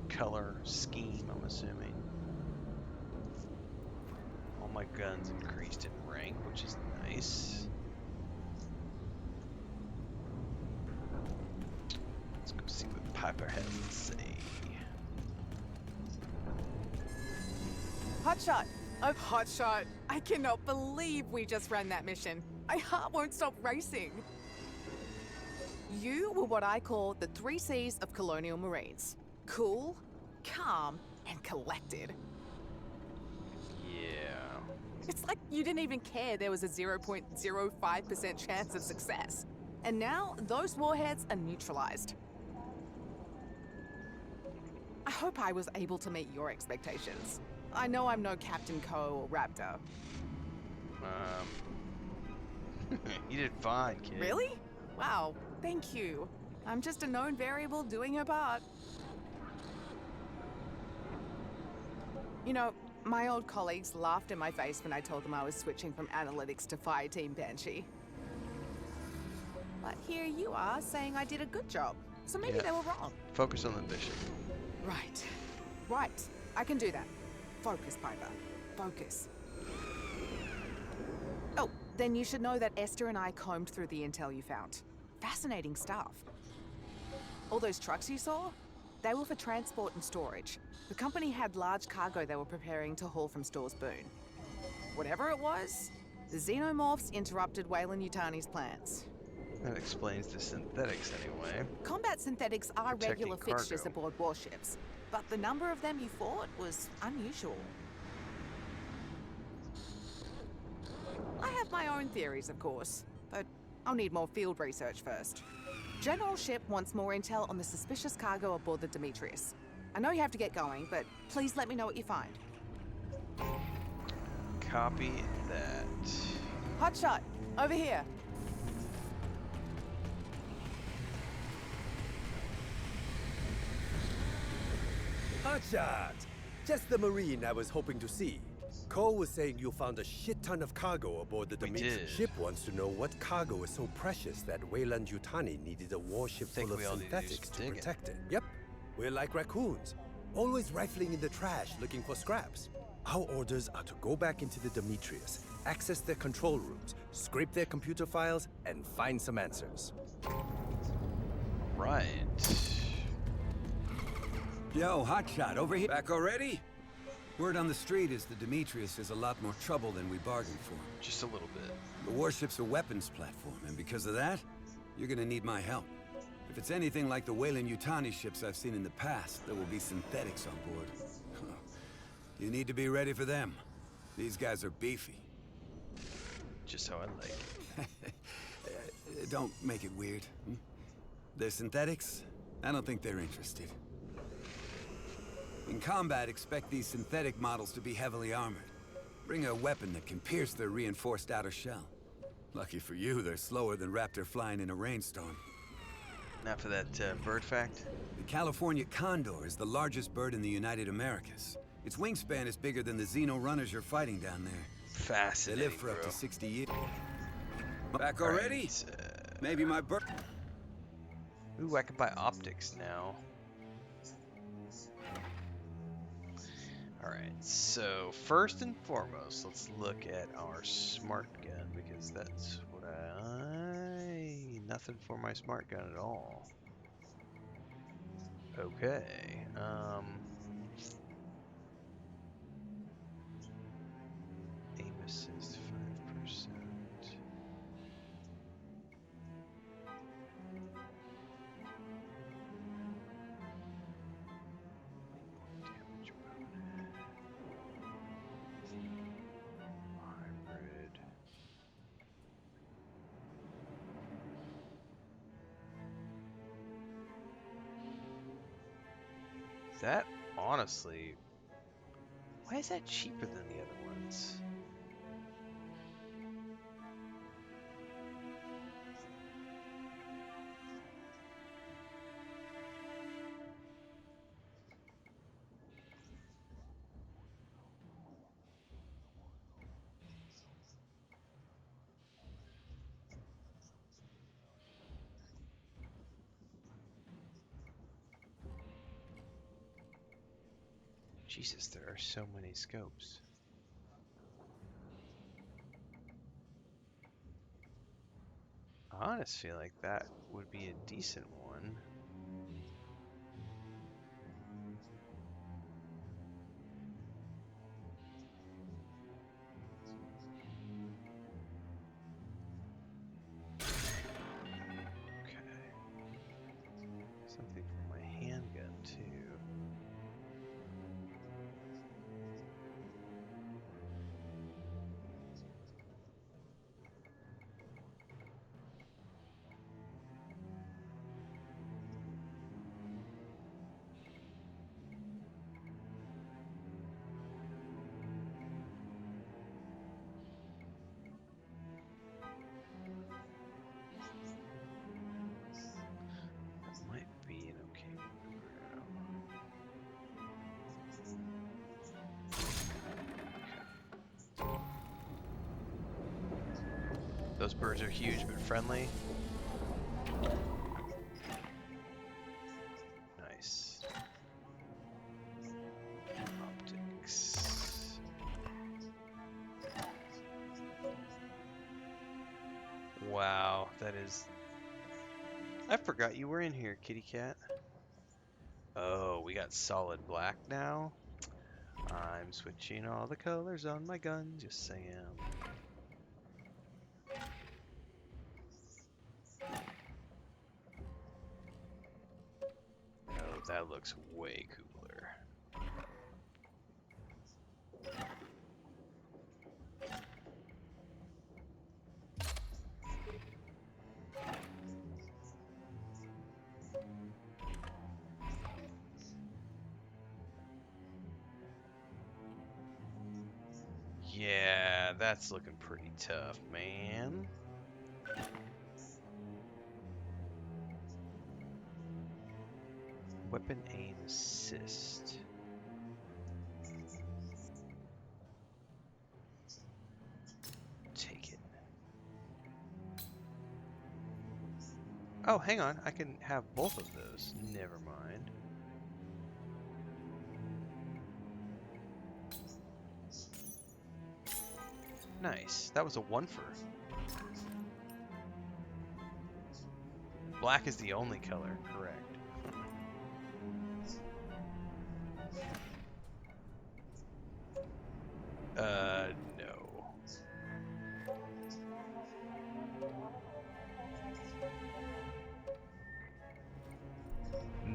color scheme, I'm assuming? All my guns increased in rank, which is nice. Let's go see what Piper has to say.
Hotshot! Oh, Hotshot! I cannot believe we just ran that mission. My heart won't stop racing. You were what I call the 3 C's of Colonial Marines. Cool, calm, and collected.
Yeah.
It's like you didn't even care there was a 0.05% chance of success. And now, those warheads are neutralized. I hope I was able to meet your expectations. I know I'm no Captain Co. or Raptor.
You did fine, kid.
Really? Wow, thank you. I'm just a known variable doing her part. You know, my old colleagues laughed in my face when I told them I was switching from analytics to Fireteam Banshee. But here you are saying I did a good job, so maybe they were wrong.
Focus on the mission.
Right. Right. I can do that. Focus, Piper. Focus. Oh, then you should know that Esther and I combed through the intel you found. Fascinating stuff. All those trucks you saw? They were for transport and storage. The company had large cargo they were preparing to haul from Stores Boone. Whatever it was, the xenomorphs interrupted Weyland-Yutani's plans.
That explains the synthetics anyway.
Combat synthetics are
Protecting
regular fixtures
cargo.
aboard warships, but the number of them you fought was unusual. I have my own theories, of course, but I'll need more field research first. General Ship wants more intel on the suspicious cargo aboard the Demetrius. I know you have to get going, but please let me know what you find.
Copy that.
Hotshot, over here.
Hotshot! Just the Marine I was hoping to see. Cole was saying you found a shit ton of cargo aboard the
We
Dimitri.
did.
Ship wants to know what cargo is so precious that Weyland-Yutani needed a warship
Think
full of
we all need to do
synthetics
some
to
digging.
protect it. Yep, we're like raccoons, always rifling in the trash looking for scraps. Our orders are to go back into the Demetrius, access their control rooms, scrape their computer files, and find some answers.
Right.
Yo, Hotshot, over here. Back already? Word on the street is the Demetrius is a lot more trouble than we bargained for.
Just a little bit.
The warship's a weapons platform, and because of that, you're gonna need my help. If it's anything like the Weyland-Yutani ships I've seen in the past, there will be synthetics on board. You need to be ready for them. These guys are beefy.
Just how I like it.
Don't make it weird. Hmm? They're synthetics? I don't think they're interested. In combat, expect these synthetic models to be heavily armored. Bring a weapon that can pierce their reinforced outer shell. Lucky for you, they're slower than Raptor flying in a rainstorm.
Now for that bird fact.
The California condor is the largest bird in the United Americas. Its wingspan is bigger than the Xeno runners you're fighting down there. They
Fascinating,
live for up
bro.
to 60 years. Back already?
Right,
Maybe my bird.
Ooh, I can buy optics now. Alright, so first and foremost, let's look at our smart gun, because that's what nothing for my smart gun at all. Okay, aim assist 5%. Damage bonus. Hybrid. That honestly, why is that cheaper than the other one? sense. Jesus, there are so many scopes. I honestly feel like that would be a decent one. Okay. Something for my handgun too. That might be an okay one to grab. Those birds are huge but friendly. Nice. Optics. Wow, that is... I forgot you were in here, kitty cat. Oh, we got solid black now. I'm switching all the colors on my gun, just saying. Oh, that looks way cooler. Yeah, that's looking pretty tough, man. Weapon aim assist. Take it. Oh, hang on. I can have both of those. Never mind. Nice. That was a one for. Black is the only color, correct. No.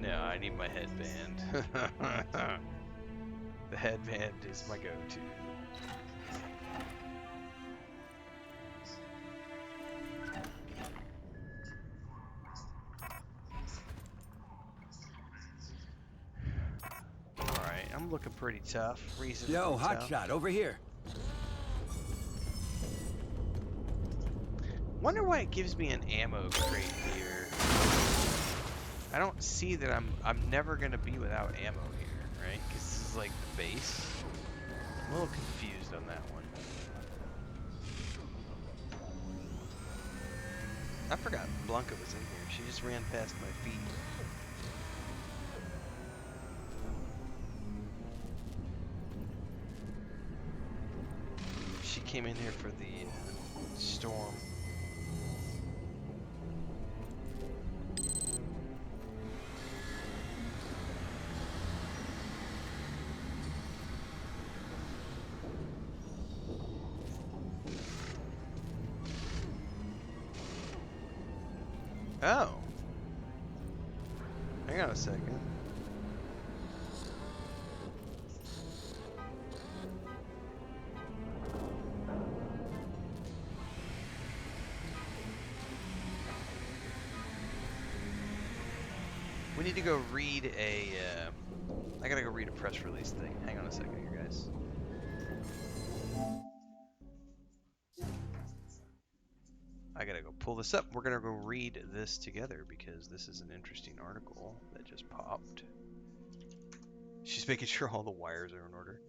No, I need my headband. The headband is my go-to. Alright, I'm looking pretty tough. Reasonably
Yo,
tough.
hotshot, over here.
Wonder why it gives me an ammo crate here. I don't see that I'm never gonna be without ammo here, right? Because this is like the base. I'm a little confused on that one. I forgot Blanca was in here. She just ran past my feet. She came in here for the storm. Oh. Hang on a second. We need to go read a, I gotta go read a press release thing. Hang on a second here, guys. pull this up. We're going to go read this together because this is an interesting article that just popped. She's making sure all the wires are in order.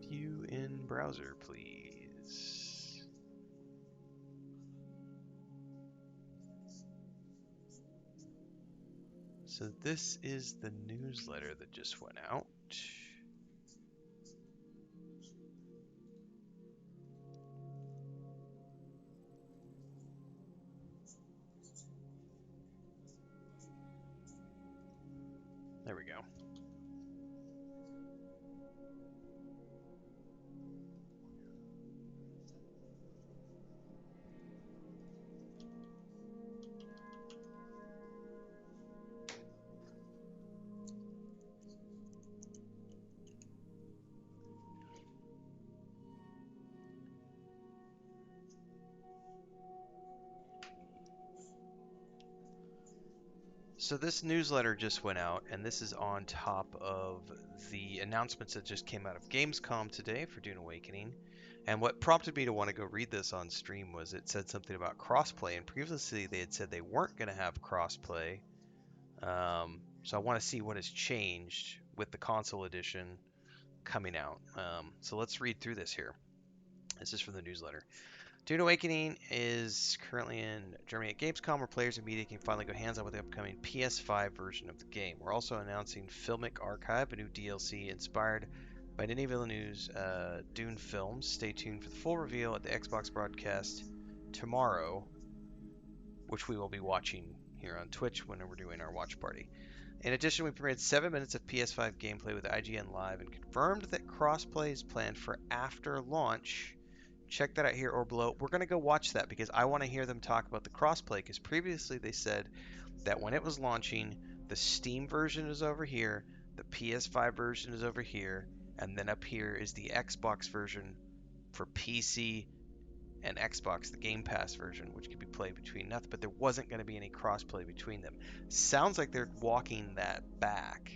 View in browser, please. So this is the newsletter that just went out. There we go. So this newsletter just went out, and this is on top of the announcements that just came out of Gamescom today for Dune Awakening. And what prompted me to want to go read this on stream was it said something about crossplay, and previously they had said they weren't going to have crossplay. So I want to see what has changed with the console edition coming out. So let's read through this here. This is from the newsletter. Dune Awakening is currently in Germany at Gamescom, where players and media can finally go hands-on with the upcoming PS5 version of the game. We're also announcing Filmic Archive, a new DLC inspired by Denis Villeneuve's Dune films. Stay tuned for the full reveal at the Xbox broadcast tomorrow, which we will be watching here on Twitch when we're doing our watch party. In addition, we premiered 7 minutes of PS5 gameplay with IGN Live and confirmed that crossplay is planned for after launch. Check that out here or below. We're going to go watch that because I want to hear them talk about the crossplay, because previously they said that when it was launching, the Steam version is over here, the PS5 version is over here, and then up here is the Xbox version for PC and Xbox, the Game Pass version, which could be played between nothing, but there wasn't going to be any crossplay between them. Sounds like they're walking that back,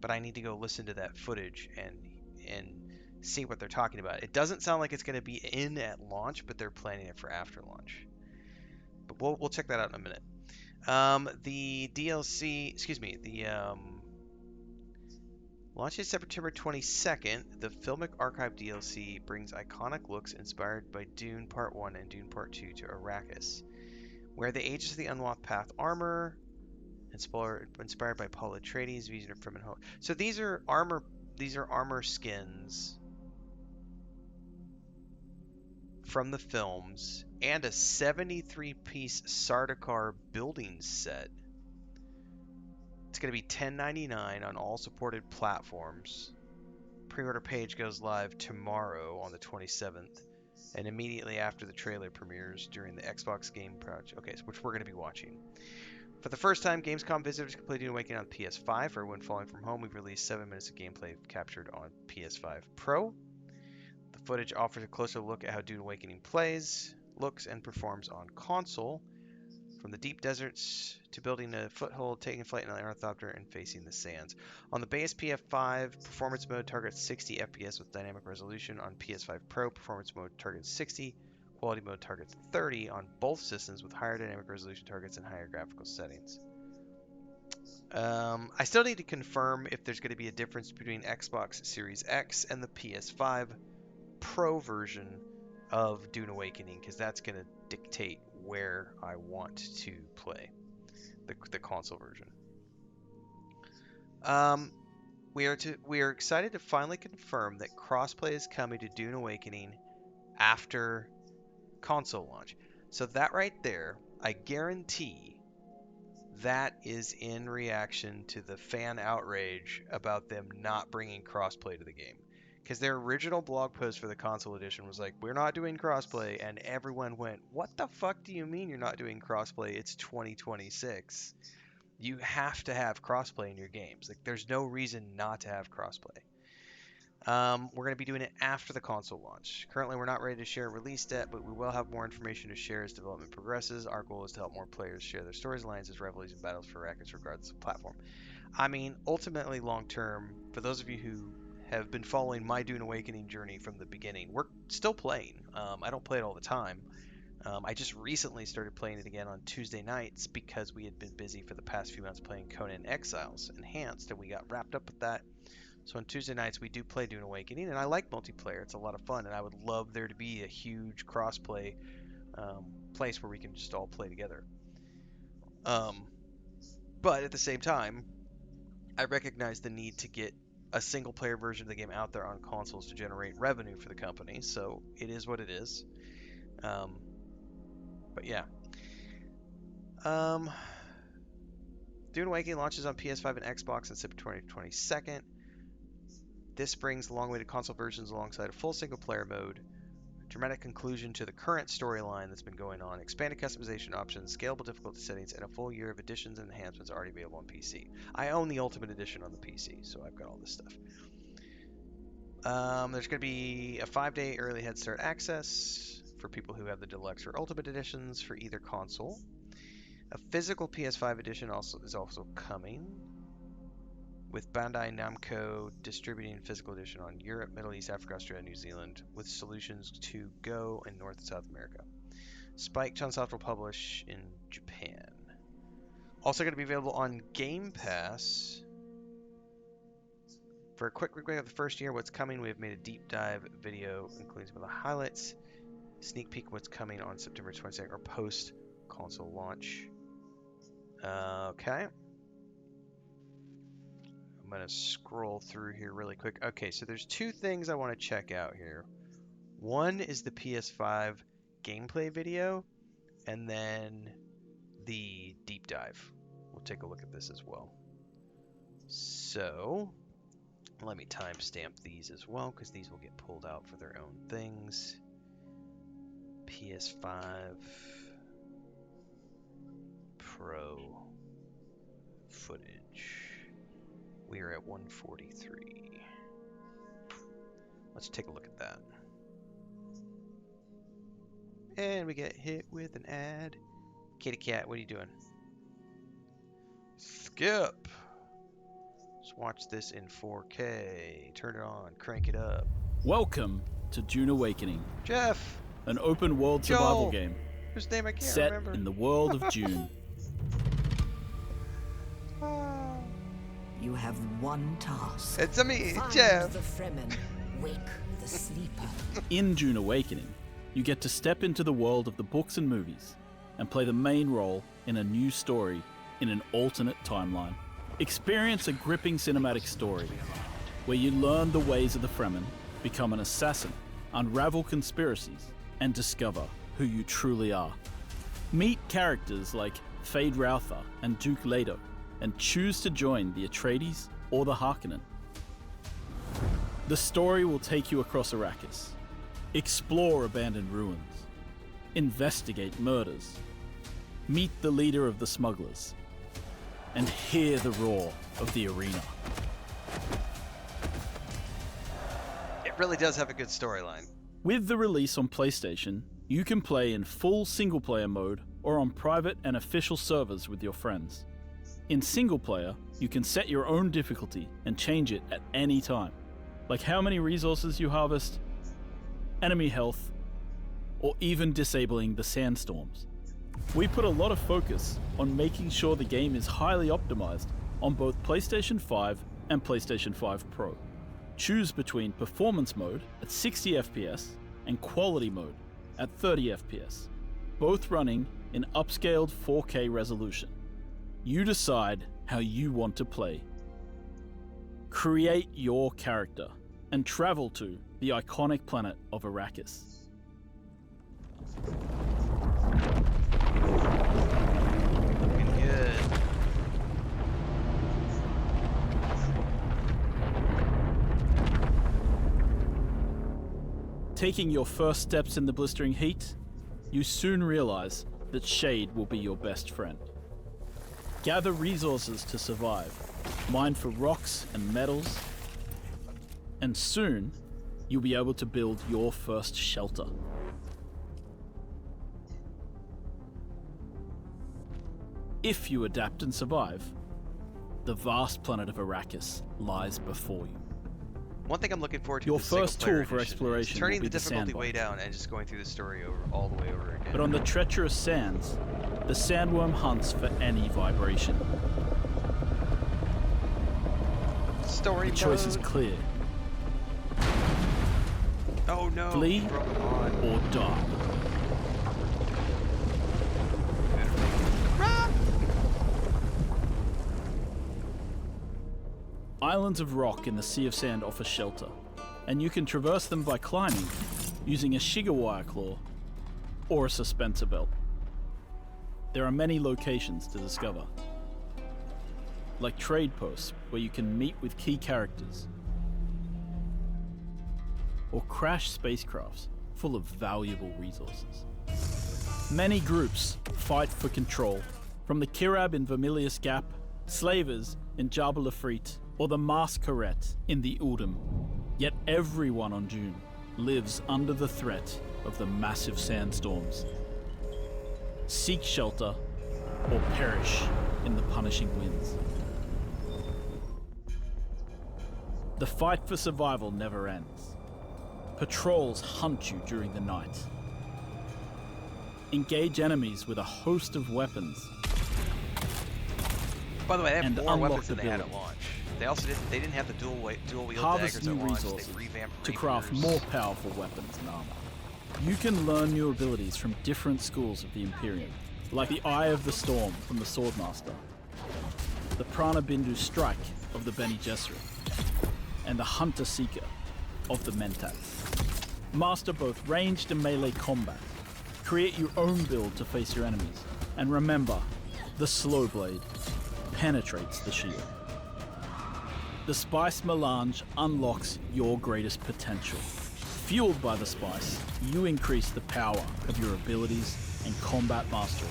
but I need to go listen to that footage and see what they're talking about. It doesn't sound like it's going to be in at launch, but they're planning it for after launch. But we'll check that out in a minute. The DLC, launches September 22nd. The Filmic Archive DLC brings iconic looks inspired by Dune Part 1 and Dune Part 2 to Arrakis, where the Aegis of the Unlocked Path armor, inspired by Paul Atreides' vision from and home. So these are armor skins from the films and a 73-piece Sardaukar building set. It's going to be $10.99 on all supported platforms. Pre-order page goes live tomorrow on the 27th, and immediately after the trailer premieres during the Xbox Game Project, which we're going to be watching. For the first time, Gamescom visitors can play Dune Awakening on PS5. For everyone following from home, we've released 7 minutes of gameplay captured on PS5 Pro. The footage offers a closer look at how Dune Awakening plays, looks, and performs on console. From the deep deserts to building a foothold, taking flight in an ornithopter, and facing the sands. On the base PS5, performance mode targets 60 FPS with dynamic resolution. On PS5 Pro, performance mode targets 60. Quality mode targets 30 on both systems with higher dynamic resolution targets and higher graphical settings. I still need to confirm if there's going to be a difference between Xbox Series X and the PS5 Pro version of Dune Awakening, because that's going to dictate where I want to play the console version. We are excited to finally confirm that crossplay is coming to Dune Awakening after console launch. So that right there, I guarantee that is in reaction to the fan outrage about them not bringing crossplay to the game. Because their original blog post for the console edition was like, we're not doing crossplay, and everyone went, what the fuck do you mean you're not doing crossplay? It's 2026. You have to have crossplay in your games. Like, there's no reason not to have crossplay. We're going to be doing it after the console launch. Currently, we're not ready to share a release date, but we will have more information to share as development progresses. Our goal is to help more players share their stories, alliances, rivalries, and battles for Arrakis regardless of platform. I mean, ultimately, long term, for those of you who have been following my Dune Awakening journey from the beginning, we're still playing. I don't play it all the time. I just recently started playing it again on Tuesday nights because we had been busy for the past few months playing Conan Exiles Enhanced, and we got wrapped up with that. So on Tuesday nights, we do play Dune Awakening, and I like multiplayer. It's a lot of fun, and I would love there to be a huge cross-play place where we can just all play together. But at the same time, I recognize the need to get a single-player version of the game out there on consoles to generate revenue for the company, so it is what it is. But yeah. Dune Awakening launches on PS5 and Xbox on September 22nd. This brings the long-awaited console versions alongside a full single-player mode, dramatic conclusion to the current storyline that's been going on, expanded customization options, scalable difficulty settings, and a full year of additions and enhancements already available on PC. I own the Ultimate Edition on the PC, so I've got all this stuff. There's going to be a 5-day early head start access for people who have the Deluxe or Ultimate Editions for either console. A physical PS5 edition is also coming, with Bandai Namco distributing physical edition on Europe, Middle East, Africa, Australia, New Zealand, with solutions to Go in North and South America. Spike Chunsoft will publish in Japan. Also going to be available on Game Pass. For a quick recap of the first year, what's coming, we have made a deep dive video, including some of the highlights, sneak peek what's coming on September 22nd, or post-console launch. Okay. I'm going to scroll through here really quick. Okay, so there's two things I want to check out here. One is the PS5 gameplay video, and then the deep dive. We'll take a look at this as well. So, let me timestamp these as well, because these will get pulled out for their own things. PS5 Pro footage. We are at 143. Let's take a look at that. And we get hit with an ad. Kitty cat, what are you doing? Skip! Let's watch this in 4K. Turn it on, crank it up.
Welcome to Dune Awakening.
Jeff!
An open world survival game.
Whose name I can't
set
remember.
in the world of Dune.
You have one task.
It's me,
Find
Jeff.
the Fremen. Wake the sleeper.
In Dune Awakening, you get to step into the world of the books and movies and play the main role in a new story in an alternate timeline. Experience a gripping cinematic story where you learn the ways of the Fremen, become an assassin, unravel conspiracies, and discover who you truly are. Meet characters like Fade Routher and Duke Leto, and choose to join the Atreides or the Harkonnen. The story will take you across Arrakis, explore abandoned ruins, investigate murders, meet the leader of the smugglers, and hear the roar of the arena.
It really does have a good storyline.
With the release on PlayStation, you can play in full single-player mode or on private and official servers with your friends. In single-player, you can set your own difficulty and change it at any time, like how many resources you harvest, enemy health, or even disabling the sandstorms. We put a lot of focus on making sure the game is highly optimized on both PlayStation 5 and PlayStation 5 Pro. Choose between performance mode at 60 FPS and quality mode at 30 FPS, both running in upscaled 4K resolution. You decide how you want to play. Create your character and travel to the iconic planet of Arrakis.
Looking good.
Taking your first steps in the blistering heat, you soon realize that shade will be your best friend. Gather resources to survive, mine for rocks and metals, and soon you'll be able to build your first shelter. If you adapt and survive, The vast planet of Arrakis lies before you.
One thing I'm looking forward to
Your
with
first
single-player
tool for
edition is
exploration
turning
will be
the
the
difficulty way
sandbox.
down and just going through the story all the way over again.
But on the treacherous sands, the sandworm hunts for any vibration.
Story
The choice
mode.
is clear.
Oh no!
Flee or die. Islands of rock in the Sea of Sand offer shelter, and you can traverse them by climbing, using a Shigawire claw or a suspensor belt. There are many locations to discover, like trade posts where you can meet with key characters, or crash spacecrafts full of valuable resources. Many groups fight for control, from the Kirab in Vermilius Gap, Slavers in Jabal Ifrit, or the Masquerette in the Udum. Yet everyone on Dune lives under the threat of the massive sandstorms. Seek shelter or perish in the punishing winds. The fight for survival never ends. Patrols hunt you during the night. Engage enemies with a host of weapons.
By the way, they have
and
more
unlock
weapons than they had at
abilities.
launch. They also didn't have the dual wield
Harvest
daggers
new
at launch.
resources
They revamped
to craft
rapiers.
more powerful weapons and armor. You can learn new abilities from different schools of the Imperium, like the Eye of the Storm from the Swordmaster, the Prana Bindu Strike of the Bene Gesserit, and the Hunter Seeker of the Mentats. Master both ranged and melee combat. Create your own build to face your enemies. And remember, the slow blade penetrates the shield. The Spice Melange unlocks your greatest potential. Fueled by the spice, you increase the power of your abilities and combat mastery.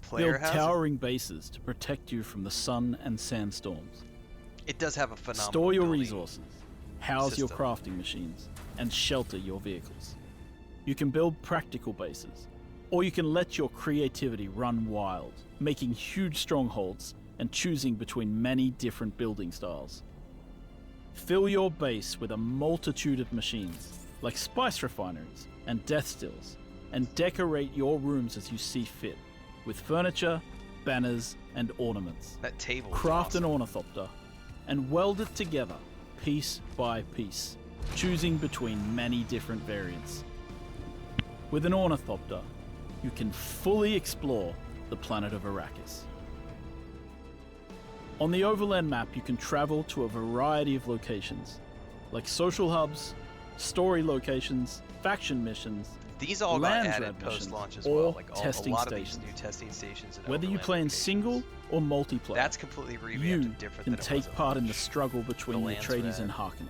Player
Build
has
towering bases to protect you from the sun and sandstorms.
It does have a phenomenal
Store your
building
resources, house your
system.
crafting machines, and shelter your vehicles. You can build practical bases, or you can let your creativity run wild, making huge strongholds and choosing between many different building styles. Fill your base with a multitude of machines, like spice refineries and death stills, and decorate your rooms as you see fit, with furniture, banners, and ornaments.
That table is
Craft
awesome.
an ornithopter and weld it together, piece by piece, choosing between many different variants. With an ornithopter, you can fully explore the planet of Arrakis. On the overland map, you can travel to a variety of locations, like social hubs, story locations, faction missions,
These all got
land
added
grab missions,
post-launch as
or
well. Like a
testing
lot
stations.
of these new testing stations. And
Whether you
overland
play in
locations.
single or multiplayer,
That's completely revamped
you
and different
can
than it
take
was at
part in the
launch.
struggle between
The
the Atreides
Landsrad.
and Harkonnen,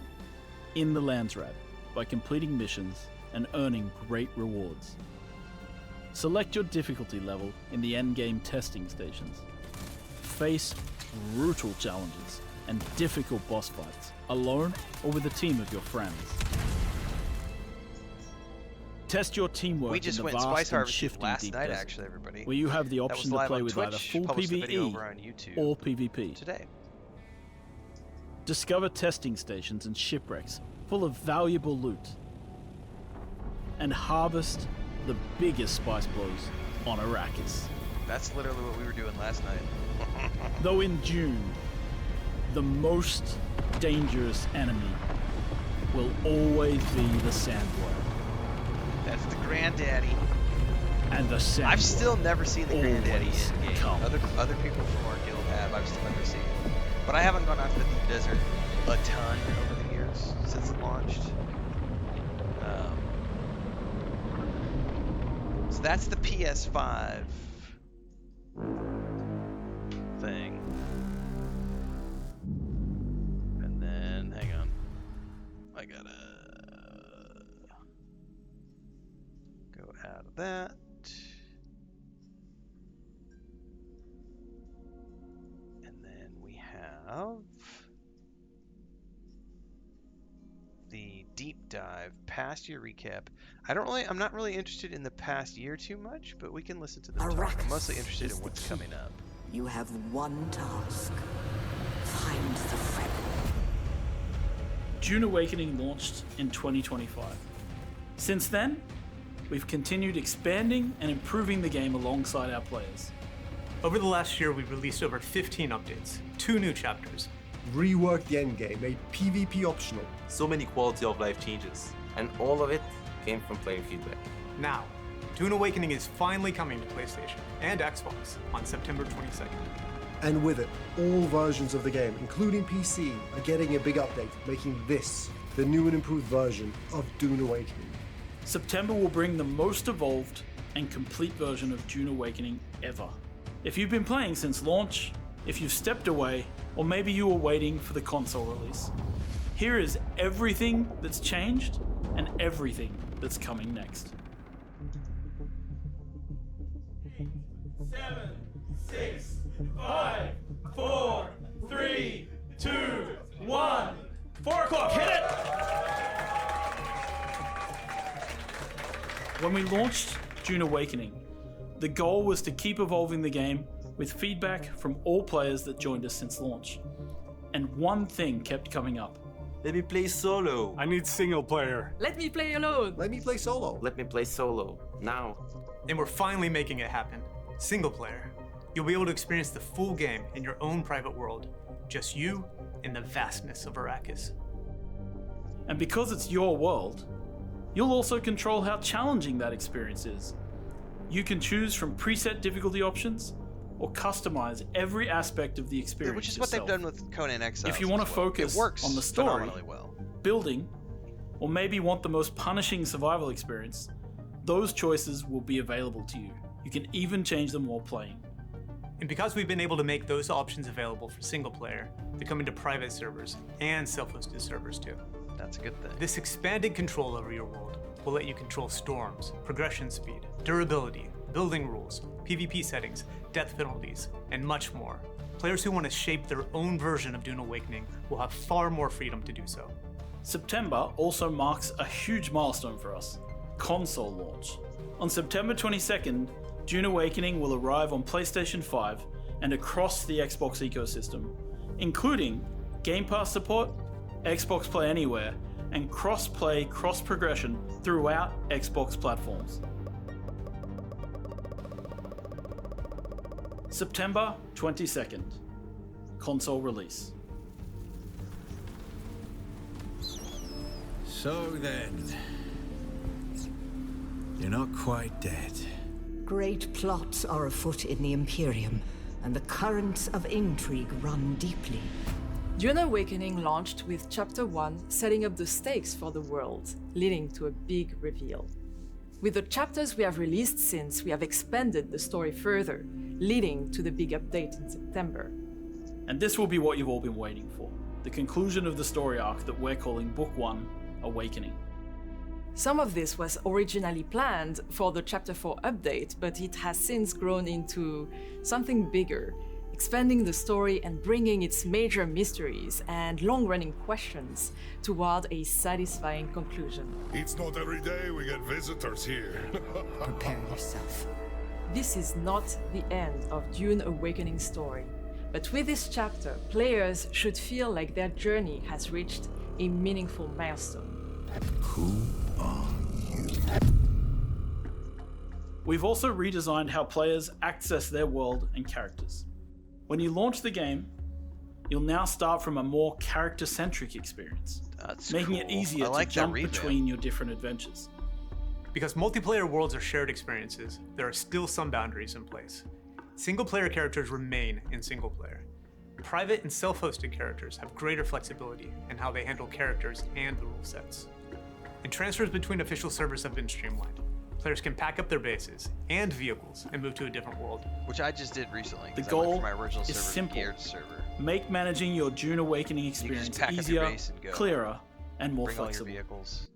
in the Landsrad, by completing missions and earning great rewards. Select your difficulty level in the endgame testing stations. Face brutal challenges and difficult boss fights, alone or with a team of your friends. Test your teamwork
We just
in the
went
vast
spice
and
harvesting
shifting
last
deep
night,
desert,
actually, everybody.
where you have the
That was
option to
live
play
on
with
Twitch,
either full
published the video
PvE
over on YouTube
or PvP.
today.
Discover testing stations and shipwrecks full of valuable loot. And harvest the biggest spice blows on Arrakis.
That's literally what we were doing last night.
Though in June, the most dangerous enemy will always be the Sandworm.
That's the granddaddy.
And the Sandworm.
I've still never seen the granddaddy
always
in game.
comes.
Other people from our guild have. I've still never seen it. But I haven't gone out to the deep desert a ton over the years since it launched. So that's the PS5 thing. And then, hang on. I gotta go out of that. And then we have the deep dive, past year recap. I'm not really interested in the past year too much, but we can listen to them talk. I'm mostly interested in what's coming up.
You have one task. Find the Fremen.
Dune Awakening launched in 2025. Since then, we've continued expanding and improving the game alongside our players.
Over the last year, we've released over 15 updates, 2 new chapters,
reworked the endgame, made PvP optional.
So many quality of life changes, and all of it came from player feedback.
Now, Dune Awakening is finally coming to PlayStation and Xbox on September 22nd.
And with it, all versions of the game, including PC, are getting a big update, making this the new and improved version of Dune Awakening.
September will bring the most evolved and complete version of Dune Awakening ever. If you've been playing since launch, if you've stepped away, or maybe you were waiting for the console release, here is everything that's changed and everything that's coming next.
7, 6, 5, 4, 3, 2, 1.
4 o'clock, hit it! When we launched Dune Awakening, the goal was to keep evolving the game with feedback from all players that joined us since launch. And one thing kept coming up.
Let me play solo.
I need single player.
Let me play alone.
Let me play solo.
Let me play solo, now.
And we're finally making it happen. Single player. You'll be able to experience the full game in your own private world. Just you and the vastness of Arrakis.
And because it's your world, you'll also control how challenging that experience is. You can choose from preset difficulty options or customize every aspect of the experience
Which is what
yourself.
they've done with Conan Exiles.
If you want to
as well.
focus
It works
on the story,
phenomenally well.
building, or maybe want the most punishing survival experience, those choices will be available to you. You can even change them while playing.
And because we've been able to make those options available for single player, they come into private servers and self-hosted servers too.
That's a good thing.
This expanded control over your world will let you control storms, progression speed, durability, building rules, PvP settings, death penalties, and much more. Players who want to shape their own version of Dune Awakening will have far more freedom to do so.
September also marks a huge milestone for us, console launch. On September 22nd, Dune Awakening will arrive on PlayStation 5 and across the Xbox ecosystem, including Game Pass support, Xbox Play Anywhere, and cross-play, cross-progression throughout Xbox platforms. September 22nd, console release.
So then, you're not quite dead.
Great plots are afoot in the Imperium, and the currents of intrigue run deeply.
Dune Awakening launched with Chapter 1 setting up the stakes for the world, leading to a big reveal. With the chapters we have released since, we have expanded the story further, leading to the big update in September.
And this will be what you've all been waiting for, the conclusion of the story arc that we're calling Book 1, Awakening.
Some of this was originally planned for the Chapter 4 update, but it has since grown into something bigger, expanding the story and bringing its major mysteries and long-running questions toward a satisfying conclusion.
It's not every day we get visitors here.
Prepare yourself.
This is not the end of Dune Awakening's story, but with this chapter, players should feel like their journey has reached a meaningful milestone.
Who are you?
We've also redesigned how players access their world and characters. When you launch the game, you'll now start from a more character-centric experience, making it easier to jump between your different adventures.
Because multiplayer worlds are shared experiences, there are still some boundaries in place. Single-player characters remain in single-player. Private and self-hosted characters have greater flexibility in how they handle characters and the rule sets. And transfers between official servers have been streamlined. Players can pack up their bases and vehicles and move to a different world.
Which I just did recently.
The
I went
goal
from my original
is
server
simple.
to Geared server.
Make managing your Dune Awakening experience
pack up your
easier,
base and go.
clearer, and more
Bring all your
flexible.
vehicles.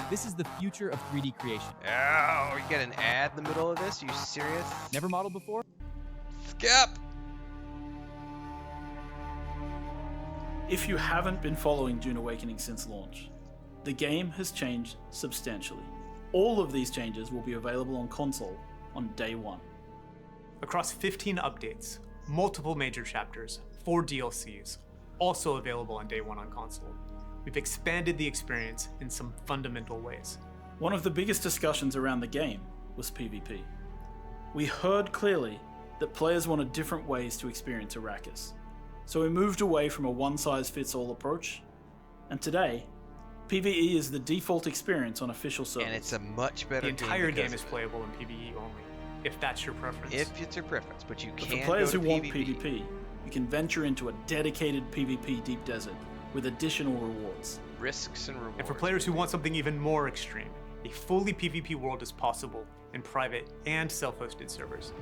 This is the future of 3D creation.
Oh, you get an ad in the middle of this? Are you serious?
Never modeled before?
Skip!
If you haven't been following Dune Awakening since launch, The game has changed substantially. All of these changes will be available on console on day one.
Across 15 updates, multiple major chapters, 4 DLCs, also available on day one on console, we've expanded the experience in some fundamental ways.
One of the biggest discussions around the game was PvP. We heard clearly that players wanted different ways to experience Arrakis, so we moved away from a one-size-fits-all approach, and today, PvE is the default experience on official servers.
And it's a much better
The entire game
because
is playable in PvE only, if that's your preference.
if it's your preference, but you
But
can
for players
go
who
to
want
PvP.
PvP, you can venture into a dedicated PvP deep desert with additional rewards.
Risks and rewards.
And for players who want something even more extreme, a fully PvP world is possible in private and self-hosted servers.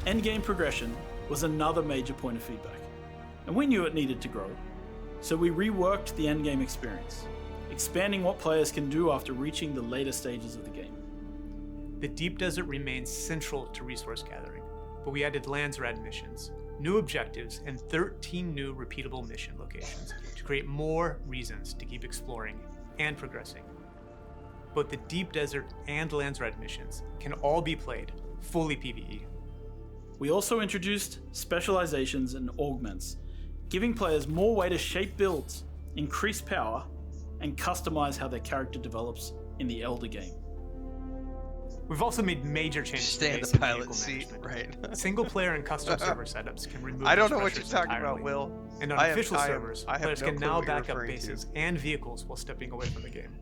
Endgame progression was another major point of feedback, and we knew it needed to grow. So we reworked the endgame experience, expanding what players can do after reaching the later stages of the game.
The Deep Desert remains central to resource gathering, but we added Landsrad missions, new objectives, and 13 new repeatable mission locations to create more reasons to keep exploring and progressing. Both the Deep Desert and Landsrad missions can all be played fully PvE.
We also introduced specializations and augments, giving players more way to shape builds, increase power, and customize how their character develops in the Elder game.
We've also made major changes
Stay in
to
the
basic
pilot
vehicle
seat,
management.
right?
Single player and custom server setups can remove
I don't
these
know what you're
pressures
talking
entirely.
about, Will.
And on
I have-
official
I have-
servers,
I have
players
no
can
clue
now
what you're
back up
referring to.
bases and vehicles while stepping away from the game.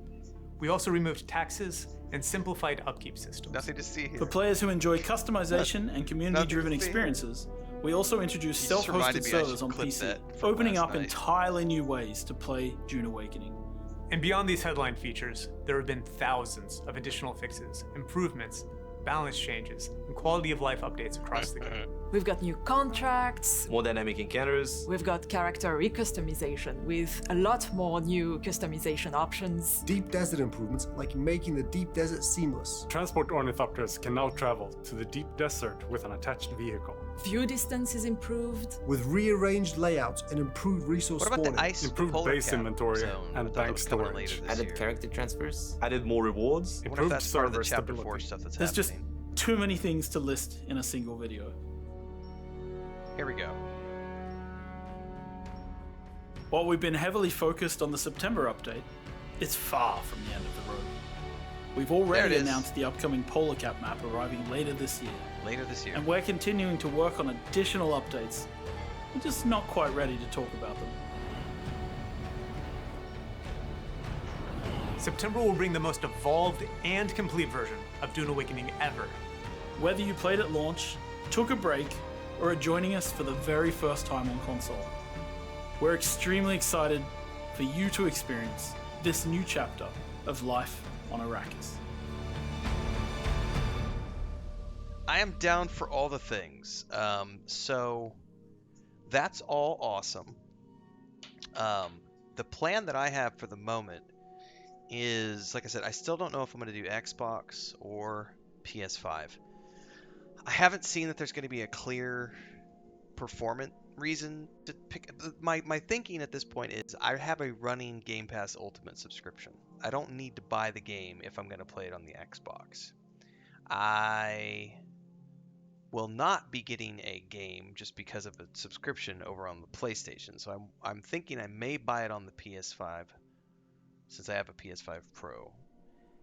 We also removed taxes and simplified upkeep systems.
Nothing to see here.
For players who enjoy customization and community-driven
Nothing to see here.
experiences, we also introduced
You just reminded
self-hosted
me I
servers
should
on
clip
PC,
that from
opening
last
up
night.
entirely new ways to play Dune Awakening.
And beyond these headline features, there have been thousands of additional fixes, improvements, balance changes, and quality of life updates across the game.
We've got new contracts,
More dynamic encounters.
we've got character recustomization with a lot more new customization options.
Deep desert improvements, like making the deep desert seamless.
Transport ornithopters can now travel to the deep desert with an attached vehicle.
View distance is improved.
With rearranged layouts and improved resource
What about the
spawning.
ice
Improved
polar
base
cap
inventory
zone? I
and
thought that
bank
was coming
storage.
later this
Added
year.
character transfers. Added more rewards.
I wonder if
Improved
that's part of the
server
chapter 4
stability.
stuff that's
There's just
happening.
too many things to list in a single video.
Here we go.
While we've been heavily focused on the September update, it's far from the end of the road. We've
There
already
it is.
announced the upcoming Polar Cap map arriving later this year,
Later this year.
and we're continuing to work on additional updates. We're just not quite ready to talk about them.
September will bring the most evolved and complete version of Dune Awakening ever.
Whether you played at launch, took a break, or are joining us for the very first time on console, we're extremely excited for you to experience this new chapter of life on Arrakis.
I am down for all the things. So that's all awesome. The plan that I have for the moment is, like I said, I still don't know if I'm going to do Xbox or PS5. I haven't seen that there's going to be a clear performance reason to pick. My thinking at this point is I have a running Game Pass Ultimate subscription. I don't need to buy the game if I'm going to play it on the Xbox. I will not be getting a game just because of a subscription over on the PlayStation. So I'm thinking I may buy it on the PS5 since I have a PS5 Pro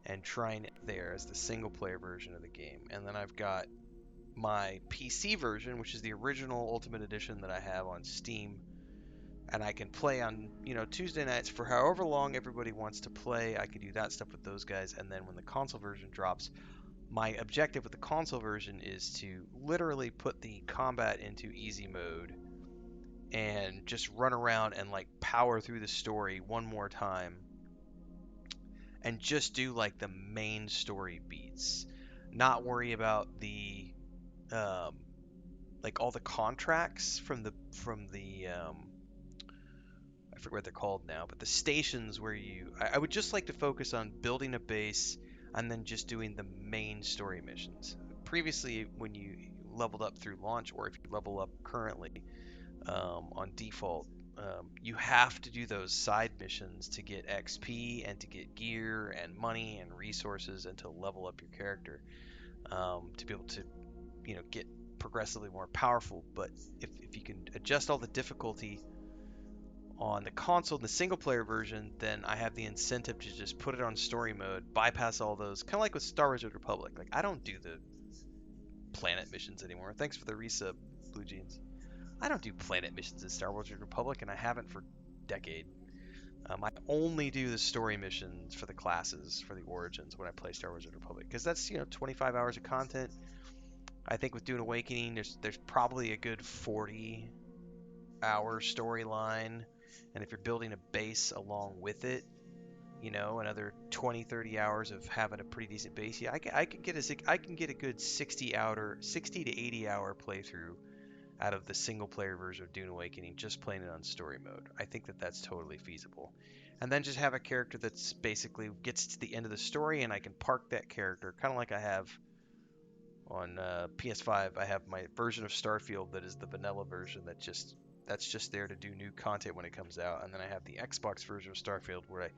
and trying it there as the single player version of the game. And then I've got my PC version, which is the original Ultimate Edition that I have on Steam, and I can play on, Tuesday nights for however long everybody wants to play. I can do that stuff with those guys, and then when the console version drops, my objective with the console version is to literally put the combat into easy mode and just run around and power through the story one more time and just do the main story beats, not worry about the all the contracts from the I forget what they're called now, but the stations where I would just like to focus on building a base and then just doing the main story missions. Previously, when you leveled up through launch, or if you level up currently on default, You have to do those side missions to get XP and to get gear and money and resources and to level up your character, to be able to, get progressively more powerful. But if you can adjust all the difficulty on the console, the single player version, then I have the incentive to just put it on story mode, bypass all those, kind of like with Star Wars: Old Republic. Like, I don't do the planet missions anymore. Thanks for the resub, Blue Jeans. I don't do planet missions in Star Wars: Old Republic, and I haven't for a decade. I only do the story missions for the classes, for the origins, when I play Star Wars: Old Republic, because that's 25 hours of content. I think with Dune Awakening, there's probably a good 40-hour storyline, and if you're building a base along with it, another 20-30 hours of having a pretty decent base. Yeah, I can get a good 60 to 80 hour playthrough out of the single player version of Dune Awakening, just playing it on story mode. I think that that's totally feasible. And then just have a character that's basically gets to the end of the story, and I can park that character, kind of like I have on PS5. I have my version of Starfield that is the vanilla version that's just there to do new content when it comes out. And then I have the Xbox version of Starfield where I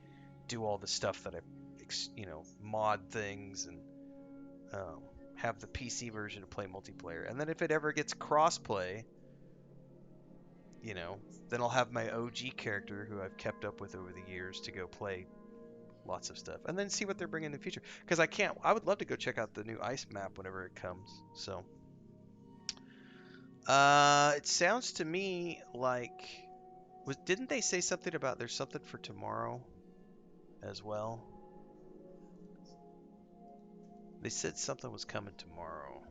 do all the stuff that I, mod things, and have the PC version to play multiplayer. And then if it ever gets crossplay, then I'll have my OG character who I've kept up with over the years to go play lots of stuff, and then see what they're bringing in the future. Because I would love to go check out the new ice map whenever it comes. So, it sounds to me like, didn't they say something about there's something for tomorrow as well? They said something was coming tomorrow.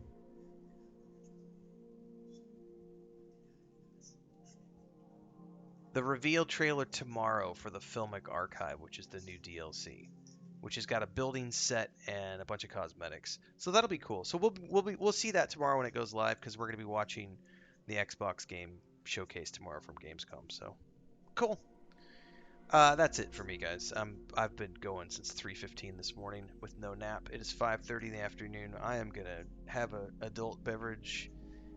The reveal trailer tomorrow for the Filmic Archive, which is the new DLC, which has got a building set and a bunch of cosmetics. So that'll be cool. So we'll see that tomorrow when it goes live, because we're going to be watching the Xbox game showcase tomorrow from Gamescom. So cool. That's it for me, guys. I've been going since 3:15 this morning with no nap. It is 5:30 in the afternoon. I am gonna have an adult beverage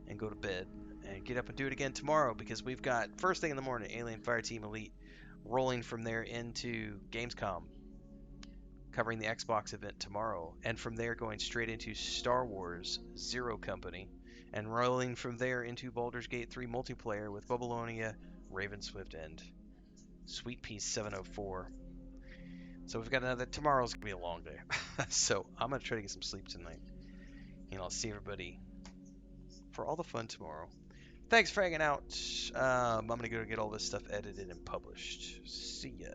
and go to bed and get up and do it again tomorrow, because we've got first thing in the morning Alien Fireteam Elite, rolling from there into Gamescom, covering the Xbox event tomorrow, and from there going straight into Star Wars Zero Company, and rolling from there into Baldur's Gate 3 multiplayer with Babylonia, Ravenswift, and Sweet Pea 704. So we've got tomorrow's gonna be a long day. So I'm gonna try to get some sleep tonight, and I'll see everybody for all the fun tomorrow. Thanks for hanging out. I'm gonna go get all this stuff edited and published. See ya.